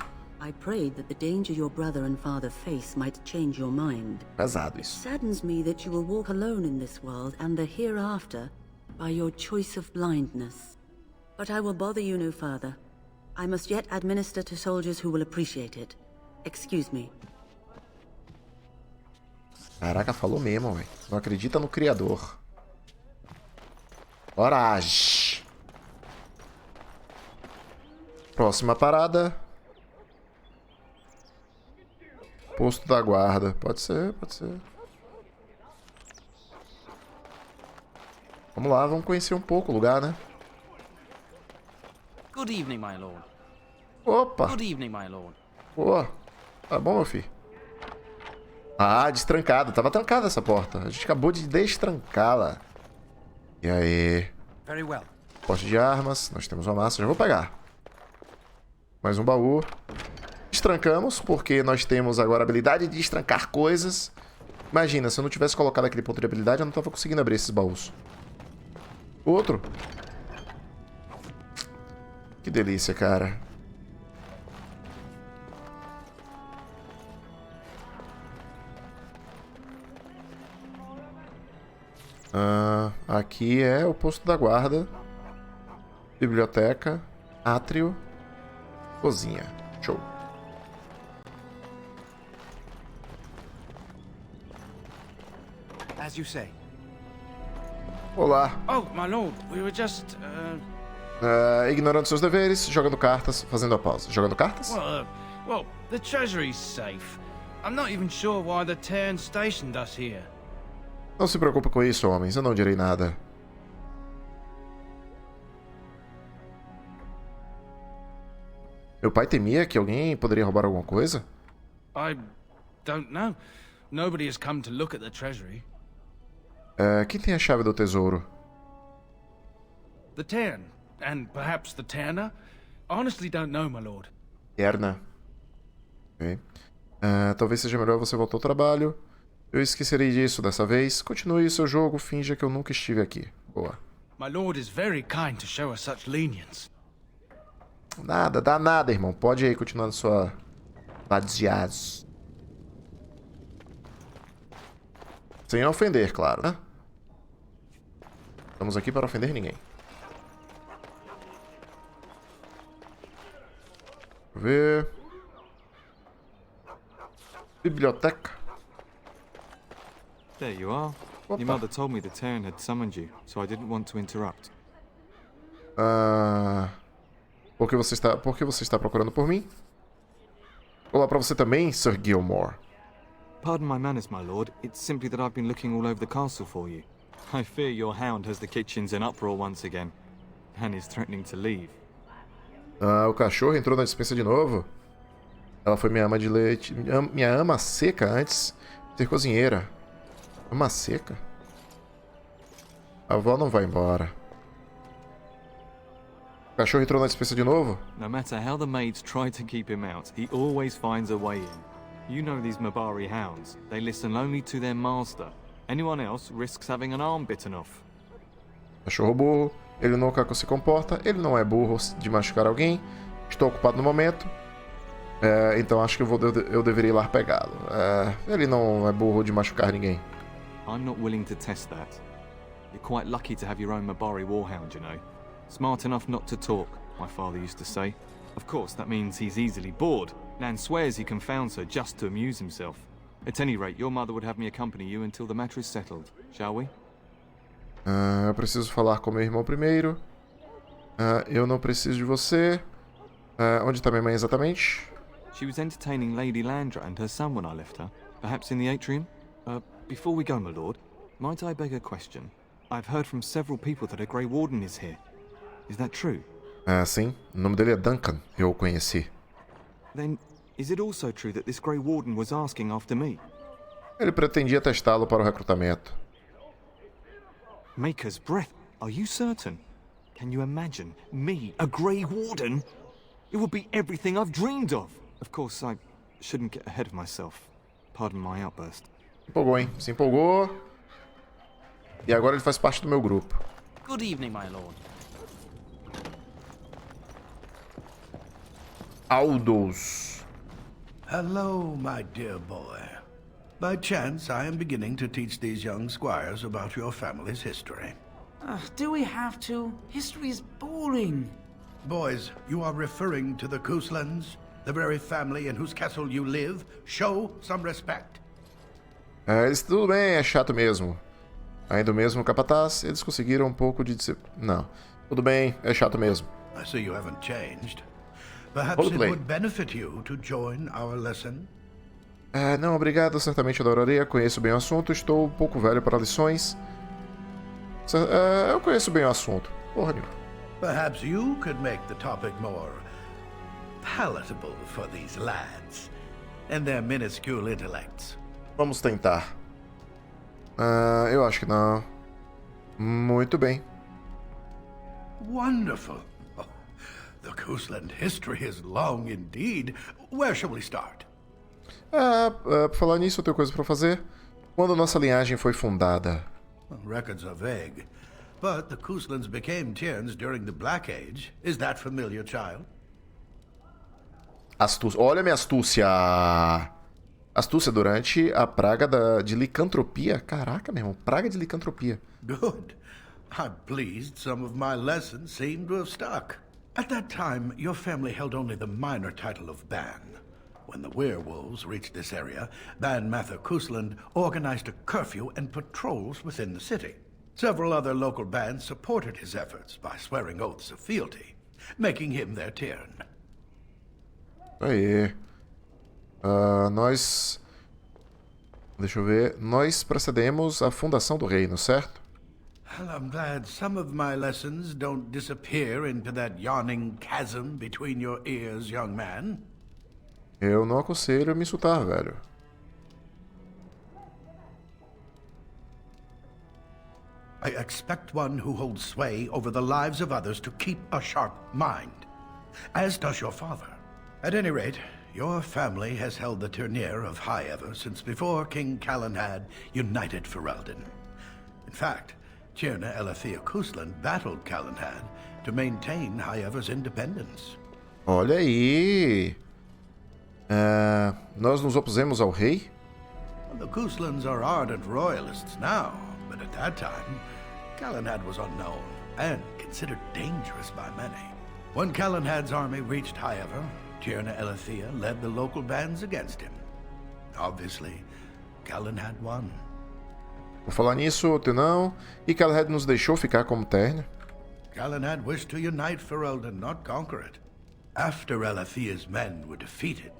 I prayed that the danger your brother and father face might change your mind. Pesado isso. Saddens me that you will walk alone in this world and the hereafter by your choice of blindness. But I will bother you no further. I must yet administer to soldiers who will appreciate it. Excuse me. Caraca, falou mesmo, velho. Não acredita no criador. Coragem. Próxima parada. Posto da guarda. Pode ser, pode ser. Vamos lá, vamos conhecer um pouco o lugar, né? Good evening, my lord. Opa! Good evening, my lord. Pô, tá bom, meu filho. Ah, destrancado. Tava trancada essa porta. A gente acabou de destrancá-la. E aí? Very well. Poste de armas. Nós temos uma massa. Já vou pegar. Mais um baú. Destrancamos, porque nós temos agora a habilidade de destrancar coisas. Imagina, se eu não tivesse colocado aquele ponto de habilidade, eu não tava conseguindo abrir esses baús. Outro. Que delícia, cara. Aqui é o posto da guarda. Biblioteca. Átrio. Cozinha. Show. As you say. Olá. Oh, my lord, we were just, Ignorando seus deveres, jogando cartas, fazendo a pausa. Jogando cartas? well, the treasury's safe. I'm not even sure why the Terran stationed us here. Não se preocupe com isso, homens. Eu não direi nada. Meu pai temia que alguém poderia roubar alguma coisa? I don't know. Nobody has come to look at the treasury. Quem tem a chave do tesouro? The Terran, and perhaps the Terna? Honestly don't know, my lord. Erna. Ok. Talvez seja melhor você voltar ao trabalho. Eu esquecerei disso dessa vez. Continue o seu jogo, finja que eu nunca estive aqui. Boa. My lord is very kind to show us such lenience. Nada, dá nada, irmão. Pode aí, continuando sua vadiaz. Sem ofender, claro, né? Estamos aqui para ofender ninguém. Deixa eu ver. Biblioteca. There you are. Opa. Your mother told me the Terran had summoned you, so I didn't want to interrupt. Por que você está procurando por mim? Olá para você também, Sir Gilmore. Pardon my manners, my lord. It's simply that I've been looking all over the castle for you. I fear your hound has the kitchens in uproar once again, and is threatening to leave. O cachorro entrou na despensa de novo. Ela foi minha ama de leite. Minha ama seca antes de ser cozinheira. Ama seca? A avó não vai embora. O cachorro entrou na despensa de novo? No matter how the maids try to keep him out, he always finds a way in. You know these Mabari hounds. They listen only to their master. Anyone else risks having an arm bitten off. Cachorro burro. Ele nunca se comporta. Ele não é burro de machucar alguém. Estou ocupado no momento. Então acho que eu deveria ir lá pegá-lo. Ele não é burro de machucar ninguém. I'm not willing to test that. You're quite lucky to have your own Mabari warhound, you know. Smart enough not to talk, my father used to say. Of course, that means he's easily bored. Nan swears he confounds her just to amuse himself. At any rate, your mother would have me accompany you until the matter is settled, shall we? Eu preciso falar com meu irmão primeiro. Eu não preciso de você. Onde está minha mãe exatamente? She was entertaining Lady Landra and her son when I left her. Perhaps in the atrium? Before we go, my lord, might I beg a question? I've heard from several people that a Grey Warden is here. Is that true? Sim. O nome dele é Duncan. Eu o conheci. Then, is it also true that this Grey Warden was asking after me? Ele pretendia testá-lo para o recrutamento. Maker's breath. Are you certain? Can you imagine me, a Grey Warden? It would be everything I've dreamed of. Of course, I shouldn't get ahead of myself. Pardon my outburst. Se empolgou, hein? Se empolgou. E agora ele faz parte do meu grupo. Good evening, my lord. Aldous. Hello, my dear boy. By chance, I am beginning to teach these young squires about your family's history. Do we have to? History is boring. Boys, you are referring to the Couslands, the very family in whose castle you live. Show some respect. Tudo bem, é chato mesmo. Ainda o mesmo capataz, eles conseguiram um pouco de... Não. Tudo bem, é chato mesmo. I see you haven't changed. Perhaps it would benefit you to join our lesson? Não, obrigado. Certamente adoraria. Conheço bem o assunto. Estou um pouco velho para lições. Eu conheço bem o assunto. Porra nenhuma. Perhaps you could make the topic more palatable for these lads and their minuscule intellects. Vamos tentar. Eu acho que não. Muito bem. Wonderful. Oh, the Coastland history is long indeed. Where shall we start? Por falar nisso, eu tenho coisa para fazer. Quando nossa linhagem foi fundada? Records are vague, but the Coastlands became Tierns during the Black Age. Is that familiar, child? Astúcia. Olha minha astúcia. Astúcia durante a praga de licantropia. Caraca, meu irmão. Praga de licantropia. Good. I'm pleased some of my lessons seem to have stuck. At that time, your family held only the minor title of Ban. When the werewolves reached this area, Ban Mather Coastland organized a curfew and patrols within the city. Several other local bands supported his efforts by swearing oaths of fealty, making him their Tiern. Aí. Nós... Deixa eu ver. Nós precedemos a fundação do reino, certo? Well, I'm glad some of my lessons don't disappear into that yawning chasm between your ears, young man. Eu não aconselho me insultar, velho. I expect one who holds sway over the lives of others to keep a sharp mind, as does your father. At any rate, your family has held the Ternier of Highever since before King Calenhad united Ferelden. In fact, Tierna Elethea Coastland battled Calenhad to maintain Highever's independence. Olha aí. Nós nos opusemos ao rei? The Coastlands are ardent royalists now, but at that time, Calenhad was unknown and considered dangerous by many. When Calenhad's army reached Highever, Tierna Elethea led the local bands against him. Obviously, Calenhad won. Por falar nisso, Tenão, e Calenhad nos deixou ficar como Tern? Calenhad wished to unite Ferelden, not conquer it. After Elethea's men were defeated,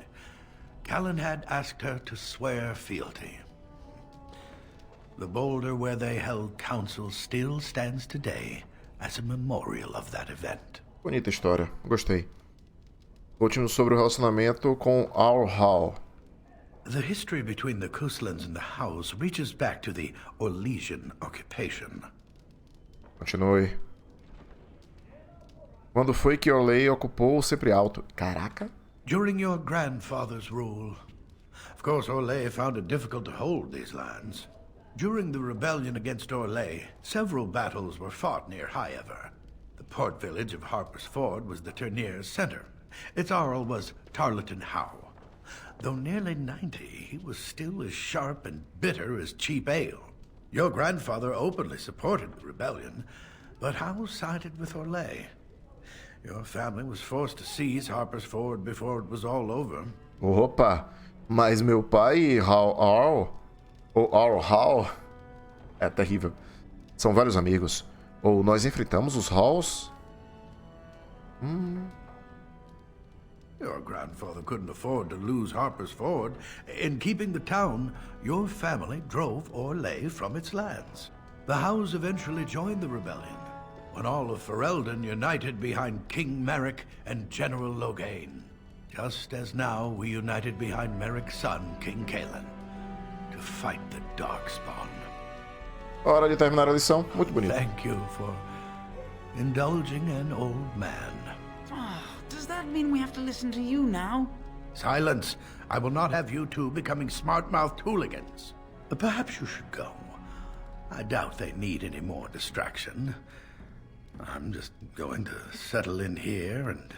Calenhad asked her to swear fealty. The boulder where they held council still stands today as a memorial of that event. Bonita história, gostei. Último sobre o relacionamento com Our Hall. The history between the Coastlands and the House reaches back to the Orlesian occupation. Continue. Quando foi que Orlais ocupou o Sempre Alto? Caraca. During your grandfather's rule. Of course, Orlais found it difficult to hold these lands. During the rebellion against Orlais, several battles were fought near Highever. The port village of Harper's Ford was the Ternier's center. Its Arl was Tarleton Howe. Though nearly 90, he was still as sharp and bitter as cheap ale. Your grandfather openly supported the rebellion, but Howe sided with Orlais. Your family was forced to seize Harper's Ford before it was all over. Opa, mas meu pai e Arl, ou Hall, é terrível. São vários amigos. Ou nós enfrentamos os Halls? Your grandfather couldn't afford to lose Harper's Ford. In keeping the town, your family drove Orlais from its lands. The Howes eventually joined the rebellion, when all of Ferelden united behind King Merrick and General Loghain. Just as now we united behind Merrick's son, King Cailan, to fight the Darkspawn. Hora de terminar a lição. Muito bonito. Thank you for indulging an old man. Does that mean we have to listen to you now? Silence! I will not have you two becoming smart-mouthed hooligans. Perhaps you should go. I doubt they need any more distraction. I'm just going to settle in here and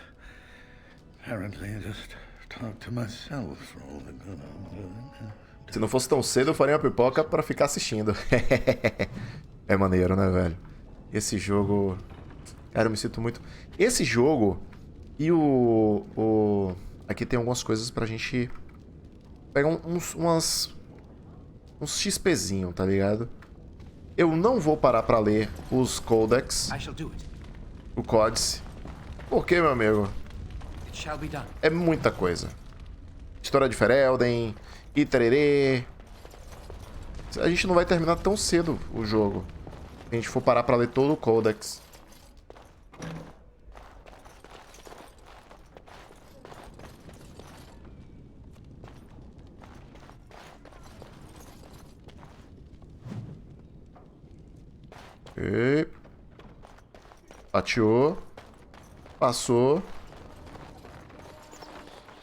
apparently just talk to myself for all the good I'm. Se não fosse tão cedo, eu faria uma pipoca pra ficar assistindo. É maneiro, né, velho? Esse jogo... Cara, eu me sinto muito... Esse jogo e Aqui tem algumas coisas pra gente... Pegar umas uns XPzinho, tá ligado? Eu não vou parar pra ler os Codex, o Códice. Por quê, meu amigo? É muita coisa. História de Ferelden, Itererê. A gente não vai terminar tão cedo o jogo. Se a gente for parar pra ler todo o Codex. E... Pateou. Passou.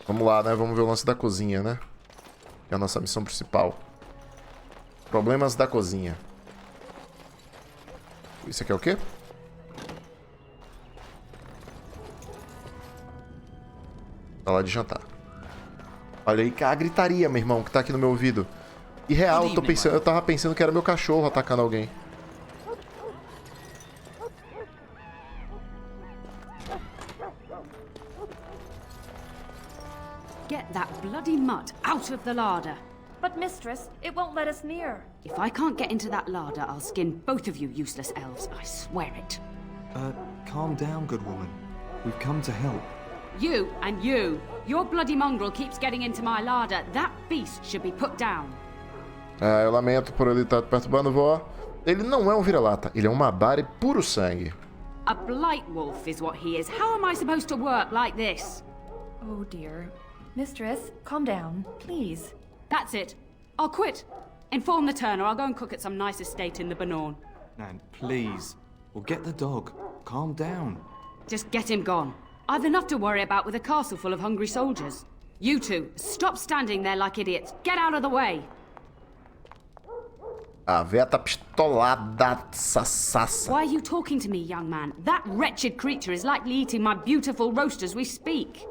Vamos lá, né? Vamos ver o lance da cozinha, né? Que é a nossa missão principal. Problemas da cozinha. Isso aqui é o quê? Sala de jantar. Olha aí a gritaria, meu irmão, que tá aqui no meu ouvido. E real, eu tava pensando que era meu cachorro atacando alguém. Get that bloody mutt out of the larder. But, Mistress, it won't let us near. If I can't get into that larder, I'll skin both of you useless elves, I swear it. Calm down, good woman. We've come to help. You and you. Your bloody mongrel keeps getting into my larder. That beast should be put down. Ah, eu lamento por ele estar perturbando vó. Ele não é um vira-lata, ele é um Mabari puro sangue. A blight wolf is what he is. How am I supposed to work like this? Oh, dear. Mistress, calm down, please. That's it. I'll quit. Inform the Turner. I'll go and cook at some nice estate in the Banorn. Nan, please. We'll get the dog. Calm down. Just get him gone. I've enough to worry about with a castle full of hungry soldiers. You two, stop standing there like idiots. Get out of the way. A véia tá pistolada, sassa. Why are you talking to me, young man? That wretched creature is likely eating my beautiful roast as we speak.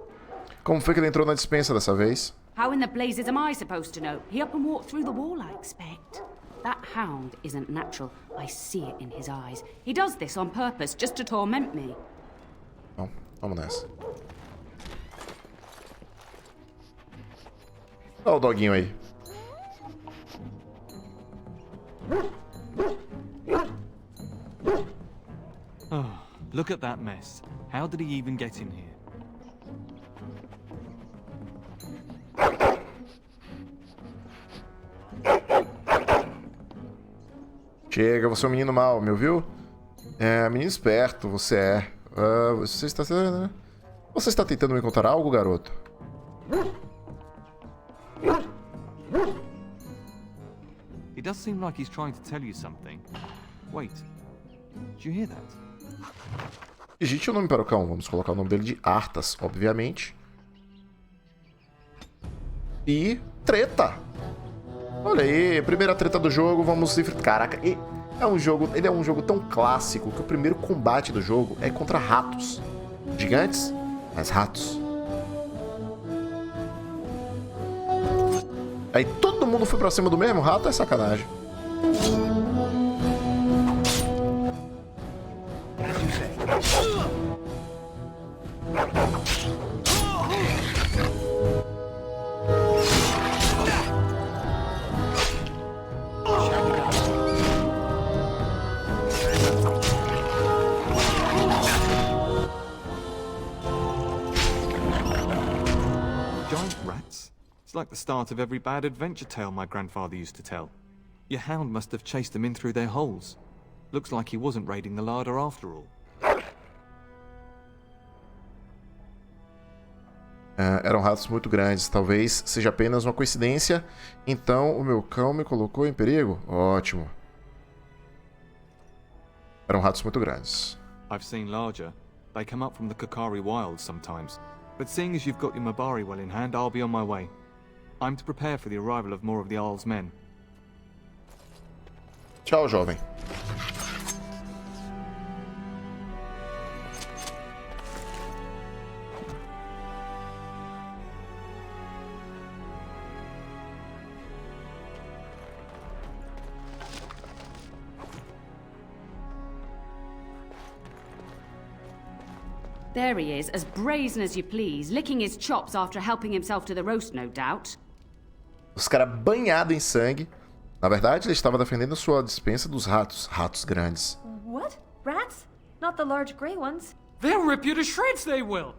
Como foi que ele entrou na despensa dessa vez? How in the blazes am I supposed to know? He up and walked through the wall, I expect. That hound isn't natural. I see it in his eyes. He does this on purpose, just to torment me. Bom, vamos nessa. Olha o doguinho aí. Oh, look at that mess. How did he even get in here? Chega, você é um menino mau, me ouviu? É, menino esperto, você é. Você está tentando me contar algo, garoto? It does seem like he's trying to tell you something. Wait, did you hear that? Digite o nome para o cão. Vamos colocar o nome dele de Arthas, obviamente. E treta. Olha aí, primeira treta do jogo, vamos... Caraca, ele é um jogo tão clássico que o primeiro combate do jogo é contra ratos. Gigantes, mas ratos. Aí todo mundo foi pra cima do mesmo rato, é sacanagem. Like the start of every bad adventure tale my grandfather used to tell. Your hound must have chased them in through their holes. Looks like he wasn't raiding the larder after all. Eram ratos muito grandes. Talvez seja apenas uma coincidência. Então o meu cão me colocou em perigo? Ótimo. Eram ratos muito grandes. I've seen larger. They come up from the Kokari wilds sometimes. But seeing as you've got your Mabari well in hand, I'll be on my way. I'm to prepare for the arrival of more of the Jarl's men. Tchau, jovem. There he is, as brazen as you please, licking his chops after helping himself to the roast, no doubt. Os caras banhados em sangue. Na verdade, ele estava defendendo sua dispensa dos ratos. Ratos grandes. What? Rats? Not the large grey ones. They'll rip you to shreds, they will!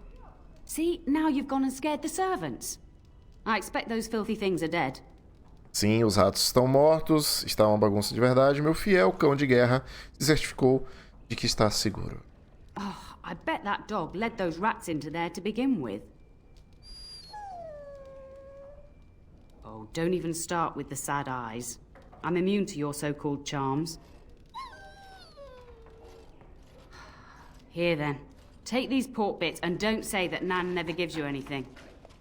See, now you've gone and scared the servants. I expect those filthy things are dead. Sim, os ratos estão mortos. Está uma bagunça de verdade. Meu fiel cão de guerra se certificou de que está seguro. Oh, I bet that dog led those rats into there to begin with. Oh, don't even start with the sad eyes. I'm immune to your so-called charms. Here then, take these pork bits and don't say that Nan never gives you anything.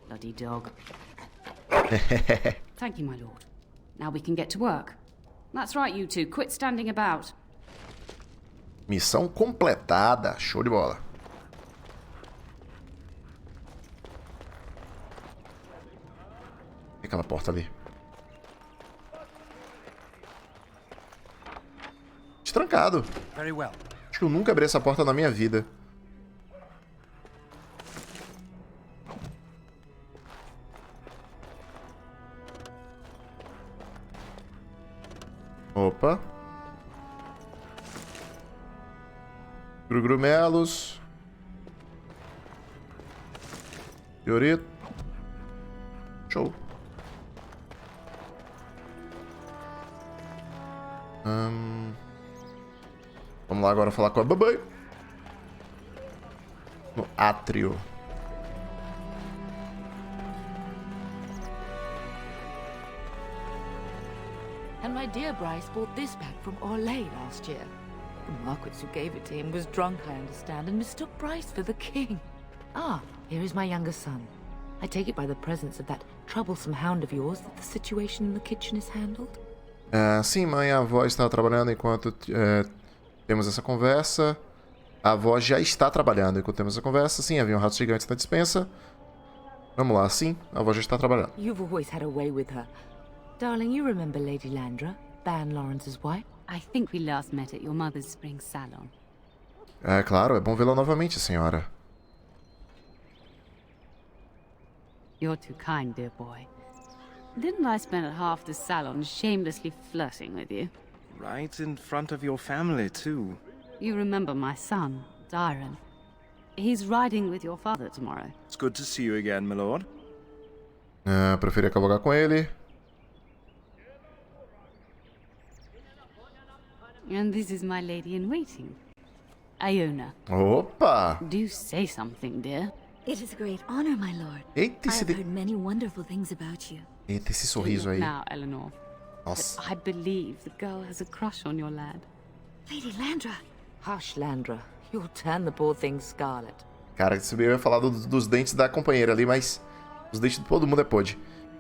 Bloody dog. Thank you, my lord. Now we can get to work. That's right, you two. Quit standing about. Missão completada. Show de bola. E aquela porta ali. Destrancado. Very well. Acho que eu nunca abri essa porta na minha vida. Opa. Grugrumelos. Fiorito. Show. Vamos lá agora falar com a Babai. No átrio. And my dear Bryce bought this back from Orlais last year. The Marquis who gave it to him was drunk, I understand, and mistook Bryce for the king. Ah, here is my younger son. I take it by the presence of that troublesome hound of yours that the situation in the kitchen is handled? Sim, mãe, a avó está trabalhando enquanto temos essa conversa. A avó já está trabalhando enquanto temos essa conversa. Sim, havia um rato gigante na dispensa. Vamos lá, sim, a avó já está trabalhando. You've always had a way with her. Darling, you remember Lady Landra, Ban Lawrence's wife? I think we last met at your mother's spring salon. É claro, é bom vê-la novamente, senhora. You're too kind, dear boy. Didn't I spend half the salon shamelessly flirting with you? Right in front of your family, too. You remember my son, Dyron. He's riding with your father tomorrow. It's good to see you again, my lord. Preferia cavalgar com ele. And this is my lady-in-waiting, Iona. Opa! Do say something, dear. It is a great honor, my lord. Eita, I've heard many wonderful things about you. Eita, esse sorriso aí. Now, Eleanor. Nossa. I believe the girl has a crush on your lad. Lady Landra. Hush, Landra. You'll turn the poor thing scarlet. Cara, eu ia falar dos dentes da companheira ali, mas os dentes de todo mundo é podre.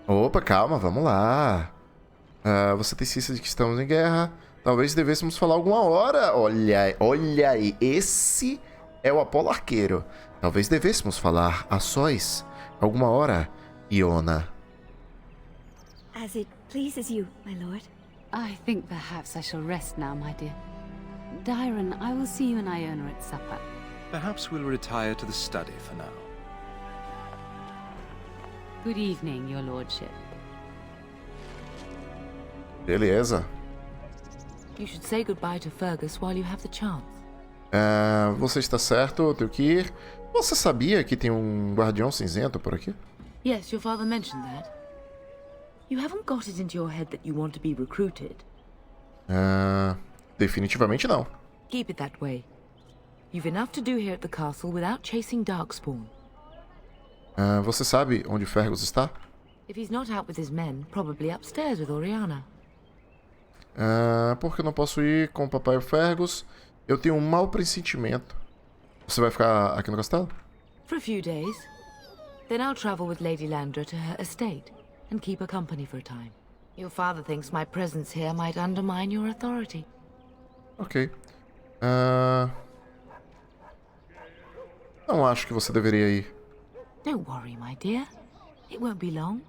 Opa, calma, vamos lá. Você tem ciência de que estamos em guerra. Talvez devêssemos falar alguma hora. Olha aí, esse é o Apolo Arqueiro. Talvez devêssemos falar a sós alguma hora, Iona. As it pleases you, my lord. I think perhaps I shall rest now, my dear. Dyron, I will see you and Iona at supper. Perhaps we'll retire to the study for now. Good evening, your lordship. Beleza. You should say goodbye to Fergus while you have the chance. Você está certo, eu tenho que ir. Você sabia que tem um guardião cinzento por aqui? Yes, your father mentioned that. You haven't got it into your head that you want to be recruited? Definitivamente não. Keep it that way. You've enough to do here at the castle without chasing Darkspawn. Você sabe onde Fergus está? If he's not out with his men, probably upstairs with Oriana. Por que eu não posso ir com o papai Fergus? Eu tenho um mau pressentimento. Você vai ficar aqui no castelo? For a few days. Then I'll travel with Lady Landra to her estate and keep her company for a time. Your father thinks my presence here might undermine your authority. Ok. Não acho que você deveria ir. Don't worry, my dear. It won't be long.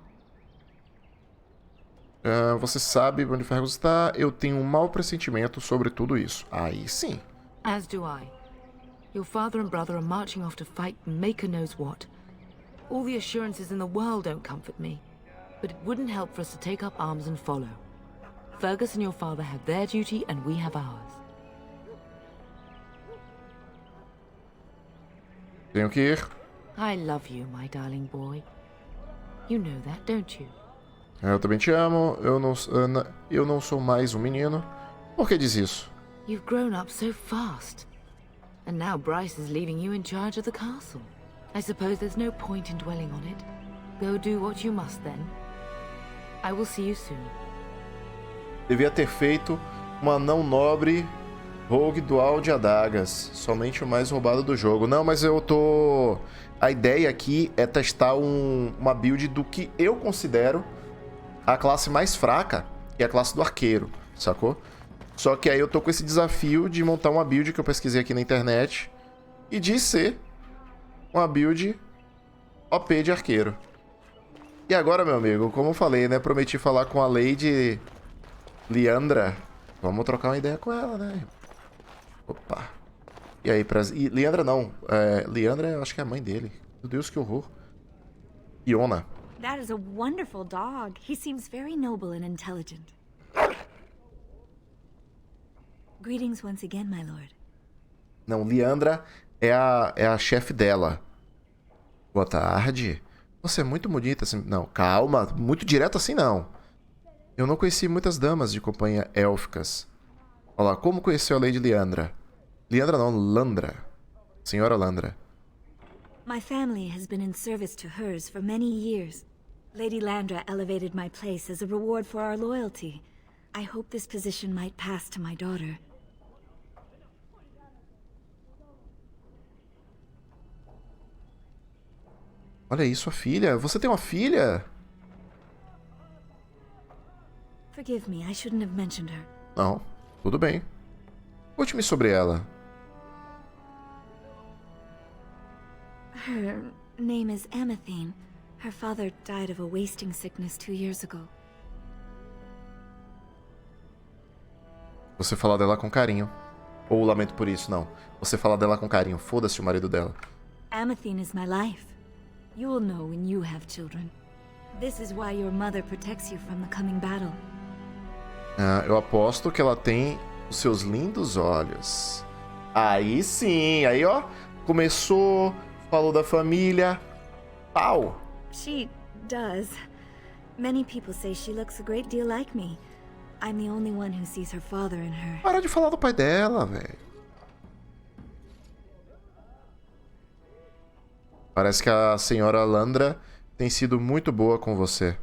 Você sabe onde Fergus está? Eu tenho um mau pressentimento sobre tudo isso. Aí sim. As do I. Your father and brother are marching off to fight Maker knows what. All the assurances in the world don't comfort me. But it wouldn't help for us to take up arms and follow. Fergus and your father have their duty and we have ours. Tenho que ir. I love you, my darling boy. You know that, don't you? Eu também te amo. Eu não sou mais um menino. Por que diz isso? You've grown up so fast. And now Bryce is leaving you in charge of the castle. I suppose there's no point in dwelling on it. Go do what you must then. I will see you soon. Devia ter feito uma não nobre rogue dual de adagas. Somente o mais roubado do jogo. Não, mas eu tô... A ideia aqui é testar uma build do que eu considero a classe mais fraca, que é a classe do arqueiro, sacou? Só que aí eu tô com esse desafio de montar uma build que eu pesquisei aqui na internet e de ser uma build OP de arqueiro. E agora, meu amigo, como eu falei, né? Prometi falar com a Lady Liandra. Vamos trocar uma ideia com ela, né? Opa. E aí, Liandra não. Liandra, eu acho que é a mãe dele. Meu Deus, que horror. Iona. That is a wonderful dog. He seems very noble and intelligent. Greetings once again, my lord. Não, Liandra é a chefe dela. Boa tarde. Você é muito bonita assim. Não, calma. Muito direto assim, não. Eu não conheci muitas damas de companhia élficas. Olha lá, como conheceu a Lady Liandra? Liandra não, Landra. Senhora Landra. My family has been in service to hers for many years. Lady Landra elevated my place as a reward for our loyalty. I hope this position might pass to my daughter. Olha aí, sua filha. Você tem uma filha? Forgive me, I shouldn't have mentioned her. Não, tudo bem. Conte-me sobre ela. Her name is Amathine. Her father died of a wasting sickness 2 years ago. Você fala dela com carinho. Ou lamento por isso, não. Você fala dela com carinho. Foda-se o marido dela. Amathine is my life. You will know when you have children. This is why your mother protects you from the coming battle. Eu aposto que ela tem os seus lindos olhos. Aí sim, aí ó, começou, falou da família. Pau! She does. Many people say she looks a great deal like me. I'm the only one who sees her father in her. Para de falar do pai dela, velho. Parece que a senhora Landra tem sido muito boa com você.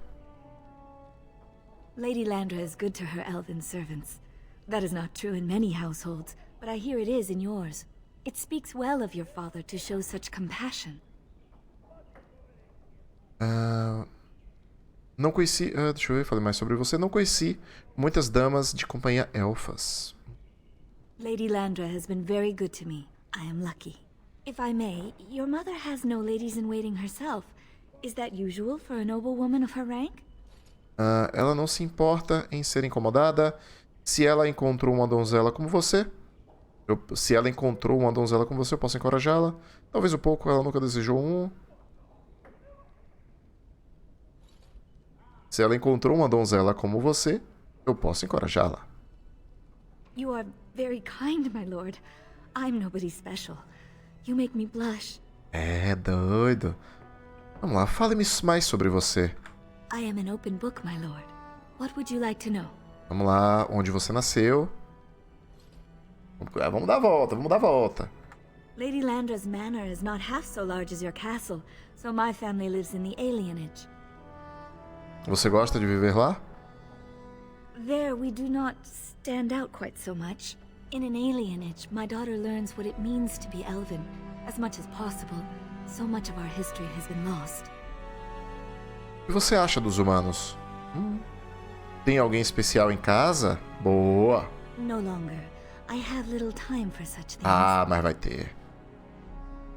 Lady Landra is good to her elven servants. That is not true in many households, but I hear it is in yours. It speaks well of your father to show such compassion. Não conheci... deixa eu ver, falei mais sobre você. Não conheci muitas damas de companhia elfas. Lady Landra has been very good to me. I am lucky. If I may, your mother has no ladies-in-waiting herself. Is that usual for a noble woman of her rank? Ela não se importa em ser incomodada. Se ela encontrou uma donzela como você... Se ela encontrou uma donzela como você, eu posso encorajá-la. Talvez um pouco, ela nunca desejou um. Se ela encontrou uma donzela como você, eu posso encorajá-la. You are very kind, my lord. I'm nobody special. You make me blush. É, doido. Vamos lá, fale-me mais sobre você. I am an open book, my lord. What would you like to know? Vamos lá, onde você nasceu. Vamos dar a volta, vamos dar a volta. Lady Landra's manor is not half so large as your castle, so my family lives in the alienage. Você gosta de viver lá? There we do not stand out quite so much. In an alienage, my daughter learns what it means to be elven. As much as possible, so much of our history has been lost. O que você acha dos humanos? Tem alguém especial em casa? Boa! No longer. I have little time for such things. Ah, mas vai ter.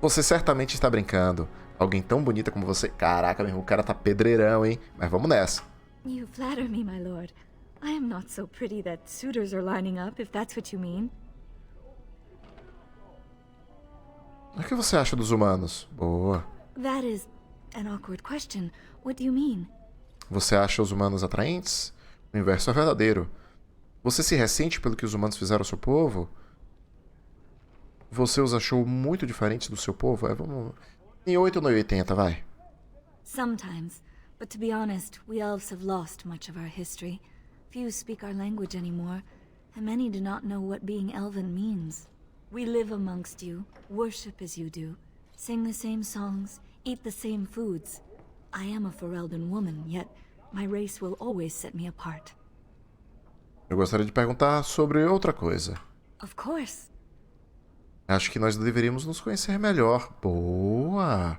Você certamente está brincando. Alguém tão bonita como você. Caraca, meu irmão, o cara tá pedreirão, hein? Mas vamos nessa. You flatter me, my lord. I am not so pretty that suitors are lining up, if that's what you mean. O que você acha dos humanos? Boa. That is an awkward question. What do you mean? Você acha os humanos atraentes? O inverso é verdadeiro. Você se ressente pelo que os humanos fizeram ao seu povo? Você os achou muito diferentes do seu povo? Vamos... Em 8 ou no 80, vai. Sometimes, but to be honest, we elves have lost much of our history. Few speak our language anymore, and many do not know what being elven means. We live amongst you, worship as you do, sing the same songs, eat the same foods. I am a Ferelden woman, yet my race will always set me apart. Eu gostaria de perguntar sobre outra coisa. Of course. Acho que nós deveríamos nos conhecer melhor. Boa!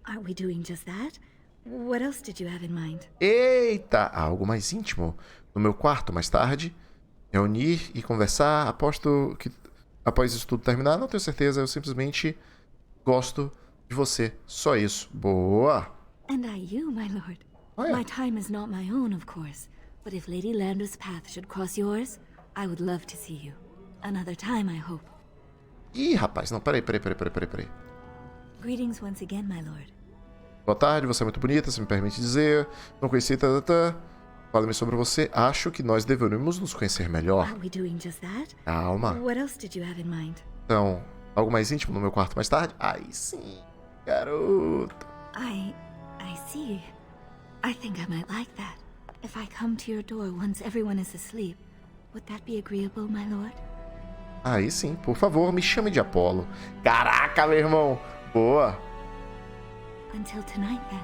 Aren't we doing just that? What else did you have in mind? Eita! Algo mais íntimo. No meu quarto, mais tarde. Reunir e conversar. Aposto que após isso tudo terminar, não tenho certeza. Eu simplesmente gosto de você. Só isso. Boa! And I you, my lord. Oh, yeah. My time is not my own, of course. But if Lady Landra's path should cross yours, I would love to see you. Another time, I hope. Ih, rapaz, não, peraí. Greetings once again, my lord. Boa tarde, você é muito bonita, se me permite dizer. Não conheci, Fala-me sobre você. Acho que nós deveríamos nos conhecer melhor. Are we doing just that? Calma. What else did you have in mind? Então, algo mais íntimo no meu quarto mais tarde? Ai, sim, garoto. I see. I think I might like that. If I come to your door once everyone is asleep, would that be agreeable, my lord? Aí sim, por favor, me chame de Apolo. Caraca, meu irmão. Boa. Until tonight, then.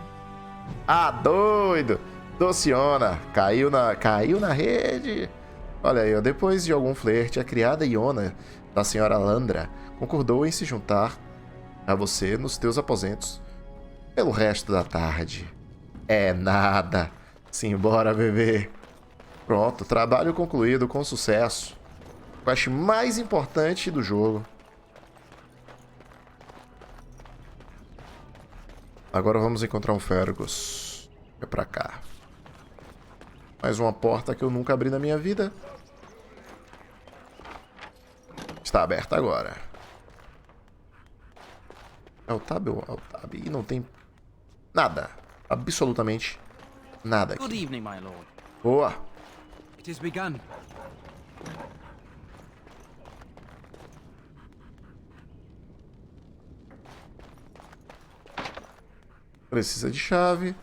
Ah, doido. Dociona. Caiu na rede. Olha aí, ó, depois de algum flerte, a criada Iona da senhora Landra concordou em se juntar a você nos teus aposentos pelo resto da tarde. É nada. Simbora, bebê. Pronto, trabalho concluído com sucesso. Quest mais importante do jogo. Agora vamos encontrar um Fergus. É pra cá. Mais uma porta que eu nunca abri na minha vida. Está aberta agora. É o tab ou é o tab? E não tem nada. Absolutamente nada aqui. Good evening, my lord. Boa. It is begun. Precisa de chave.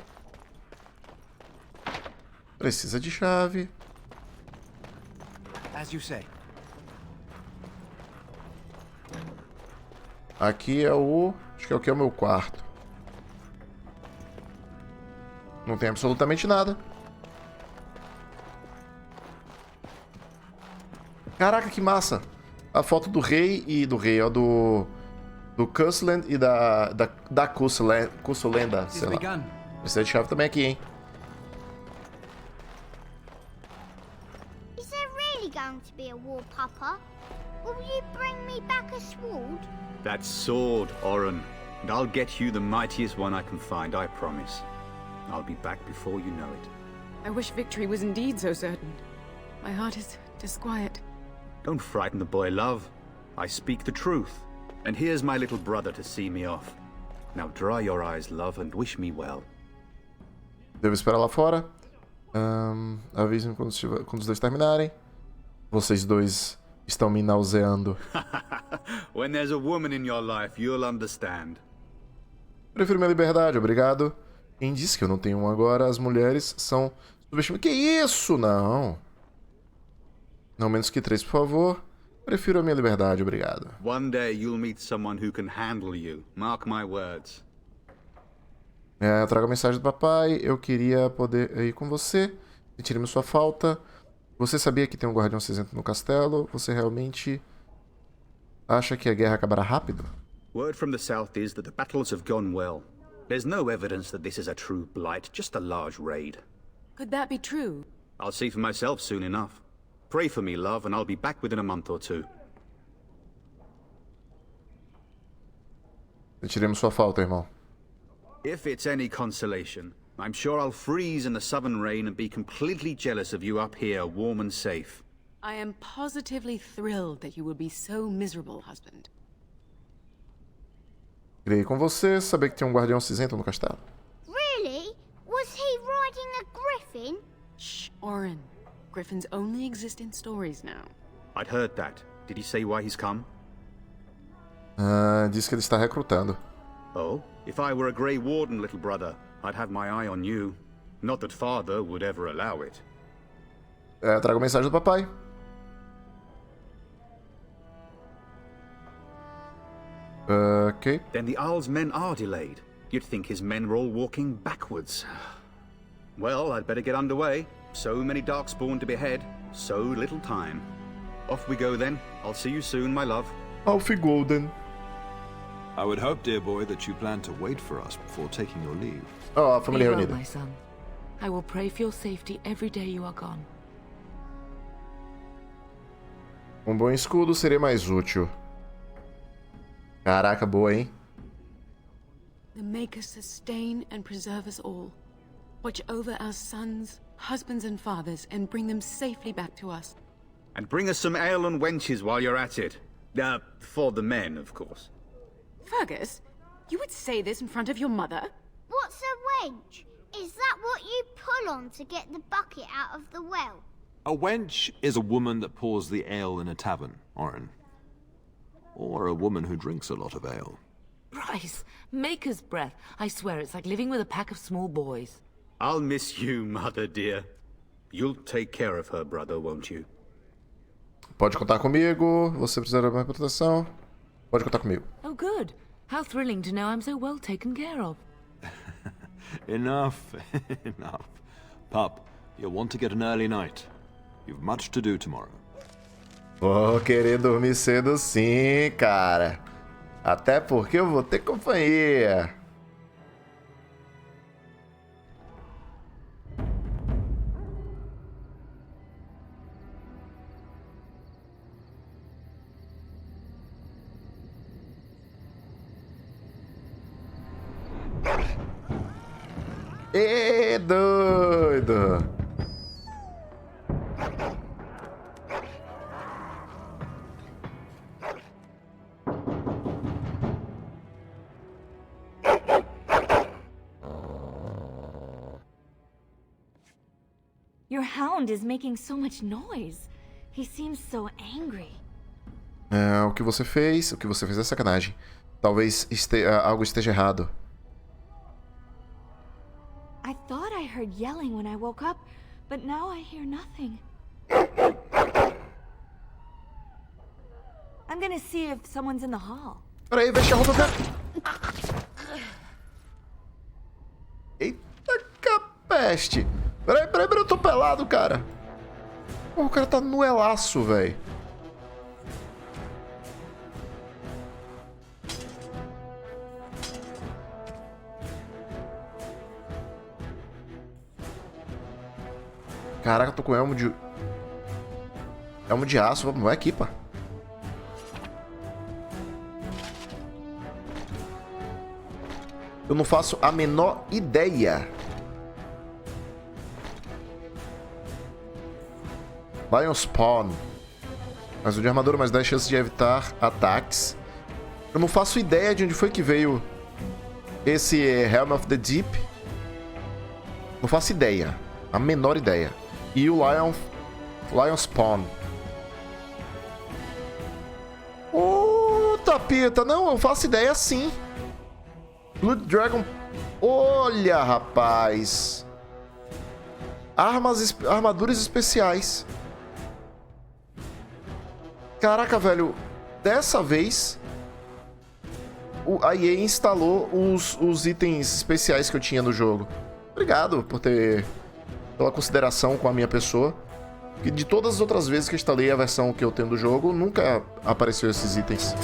Precisa de chave. As you say. Aqui é o... Acho que aqui é o meu quarto. Não tem absolutamente nada. Caraca, que massa. A foto do rei e do rei, ó, do Cusland e da Cussolenda, sei lá. Precisa de chave também aqui, hein. Is there really going to be a war, Papa? Will you bring me back a sword? That sword, Oren. And I'll get you the mightiest one I can find, I promise. I'll be back before you know it. I wish victory was indeed so certain. My heart is disquiet. Don't frighten the boy, love. I speak the truth. And here's my little brother to see me off. Now dry your eyes, love, and wish me well. Devo esperar lá fora. Avise-me quando os dois terminarem. Vocês dois estão me nauseando. When there's a woman in your life, you'll understand. Prefiro minha liberdade, obrigado. Quem disse que eu não tenho uma agora? As mulheres são subestimadas. Que isso? Não. Não menos que 3, por favor. Prefiro a minha liberdade, obrigado. One day you'll meet someone who can handle you. Mark my words. Eu trago a mensagem do papai. Eu queria poder ir com você. Sentiremos sua falta. Você sabia que tem um guardião cinzento no castelo? Você realmente acha que a guerra acabará rápido? Word from the south is that the battles have gone well. There's no evidence that this is a true blight, just a large raid. Could that be true? I'll see for myself soon enough. Pray for me, love, and I'll be back within a month or two. Sentiremos sua falta, irmão. If it's any consolation, I'm sure I'll freeze in the southern rain and be completely jealous of you up here, warm and safe. I am positively thrilled that you will be so miserable, husband. Queria ir com você, saber que tem um guardião cinzento no castelo. Really? Was he riding a griffin? Shh, Oren. griffins only exist in stories now. I'd heard that. Did he say why he's come? Diz que ele está recrutando. Oh? If I were a Grey Warden, little brother, I'd have my eye on you. Not that father would ever allow it. Trago mensagem do papai. Okay. Then the Owl's men are delayed. You'd think his men were all walking backwards. Well, I'd better get underway. So many Darkspawn to behead, so little time. Off we go then. I'll see you soon, my love. Auf Golden. I would hope, dear boy, that you plan to wait for us before taking your leave. Oh, a família Be well, reunida. my son. I will pray for your safety every day you are gone. Bom escudo seria mais útil. Caraca, boa, hein? The Maker sustain and preserve us all. Watch over our sons, husbands and fathers, and bring them safely back to us. And bring us some ale and wenches while you're at it. For the men, of course. Fergus, you would say this in front of your mother? What's a wench? Is that what you pull on to get the bucket out of the well? A wench is a woman that pours the ale in a tavern, Orin. Or a woman who drinks a lot of ale. Bryce, Maker's breath. I swear it's like living with a pack of small boys. I'll miss you, mother dear. You'll take care of her, brother, won't you? Pode contar comigo. Você precisa de mais proteção. Pode contar comigo. Oh, good. How thrilling to know I'm so well taken care of. Enough. Enough. Pup, you'll want to get an early night. You've much to do tomorrow. Vou querer dormir cedo sim, cara. Até porque eu vou ter companhia. Ê, doido! Your hound is making so much noise. He seems so angry. O que você fez é sacanagem. Talvez algo esteja errado. I thought I heard yelling when I woke up, but now I hear nothing. I'm gonna see if someone's in the hall. Peraí, veste a roupa pra... Eita capeste! Peraí, eu tô pelado, cara. Pô, o cara tá nuelaço, velho. Caraca, eu tô com elmo de... elmo de aço. Vai aqui, pá. Eu não faço a menor ideia. Lion Spawn. Mais um de armadura, mais 10 chances de evitar ataques. Eu não faço ideia de onde foi que veio esse Helm of the Deep. Não faço ideia. A menor ideia. E o Lion Spawn. Tapeta. Não, eu faço ideia sim. Blood Dragon. Olha, rapaz. Armaduras especiais. Caraca, velho. Dessa vez a EA instalou os itens especiais que eu tinha no jogo. Obrigado pela consideração com a minha pessoa. E de todas as outras vezes que eu instalei a versão que eu tenho do jogo, nunca apareceu esses itens.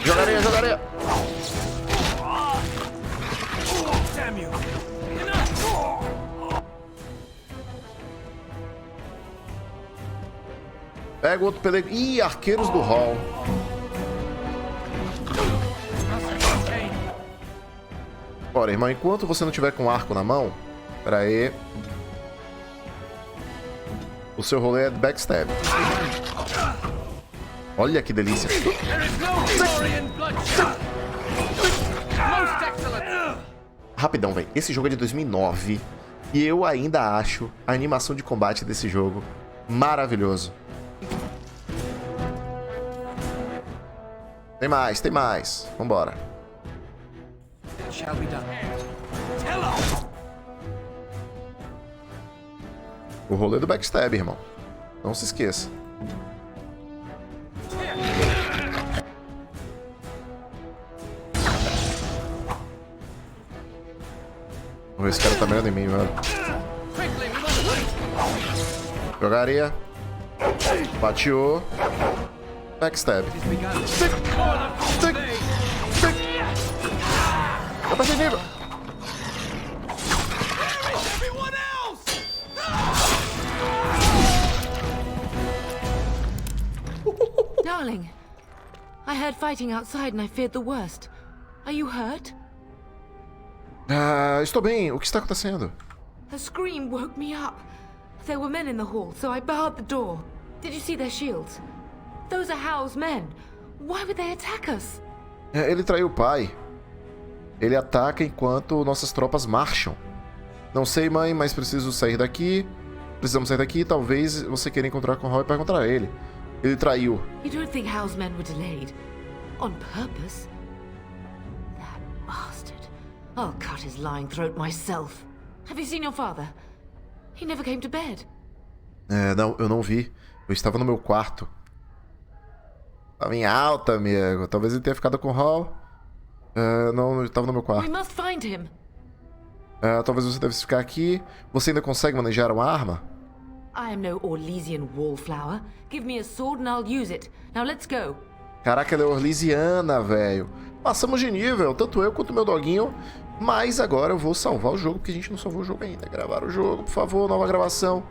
Jogaria! Pega o outro pelego. Ih, arqueiros do hall. Ora, irmão, enquanto você não tiver com arco na mão... Pera aí. O seu rolê é de backstab. Olha que delícia. Rapidão, velho. Esse jogo é de 2009 e eu ainda acho a animação de combate desse jogo maravilhoso. Tem mais, tem mais. Vambora. O rolê do backstab, irmão. Não se esqueça. Vamos ver se esse cara tá mirando em mim, velho. Jogaria. Bateou. Backstab. Tá pra nível. Darling, I heard fighting outside and I feared the worst. Are you hurt? Estou bem. O que está acontecendo? A scream woke me up. There were men in the hall, so I barred the door. Did you see their shields? Those are Hal's men. Why would they attack us? Ele traiu o pai. Ele ataca enquanto nossas tropas marcham. Não sei, mãe, mas preciso sair daqui. Precisamos sair daqui. Talvez você queira encontrar com Hal e perguntar a ele. Ele traiu. You don't think Hal's men were delayed? On purpose? That bastard. I'll cut his lying throat myself. Have you seen your father? He never came to bed. Não, eu não vi. Eu estava no meu quarto. Estava em alta, amigo. Talvez ele tenha ficado com Hal. Não, eu estava no meu quarto. We must find him. Talvez você deve ficar aqui. Você ainda consegue manejar uma arma? I am no Orlesian wallflower. Give me a sword and I'll use it. Now let's go. Caraca, ela é orlesiana, velho. Passamos de nível, tanto eu quanto meu doguinho. Mas agora eu vou salvar o jogo, porque a gente não salvou o jogo ainda. Gravar o jogo, por favor, nova gravação.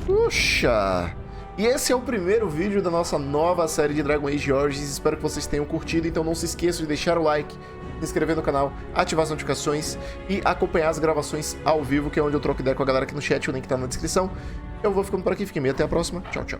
Puxa! E esse é o primeiro vídeo da nossa nova série de Dragon Age Origins. Espero que vocês tenham curtido, então não se esqueçam de deixar o like, se inscrever no canal, ativar as notificações e acompanhar as gravações ao vivo, que é onde eu troco ideia com a galera aqui no chat, o link tá na descrição. Eu vou ficando por aqui, fiquem bem, até a próxima. Tchau, tchau.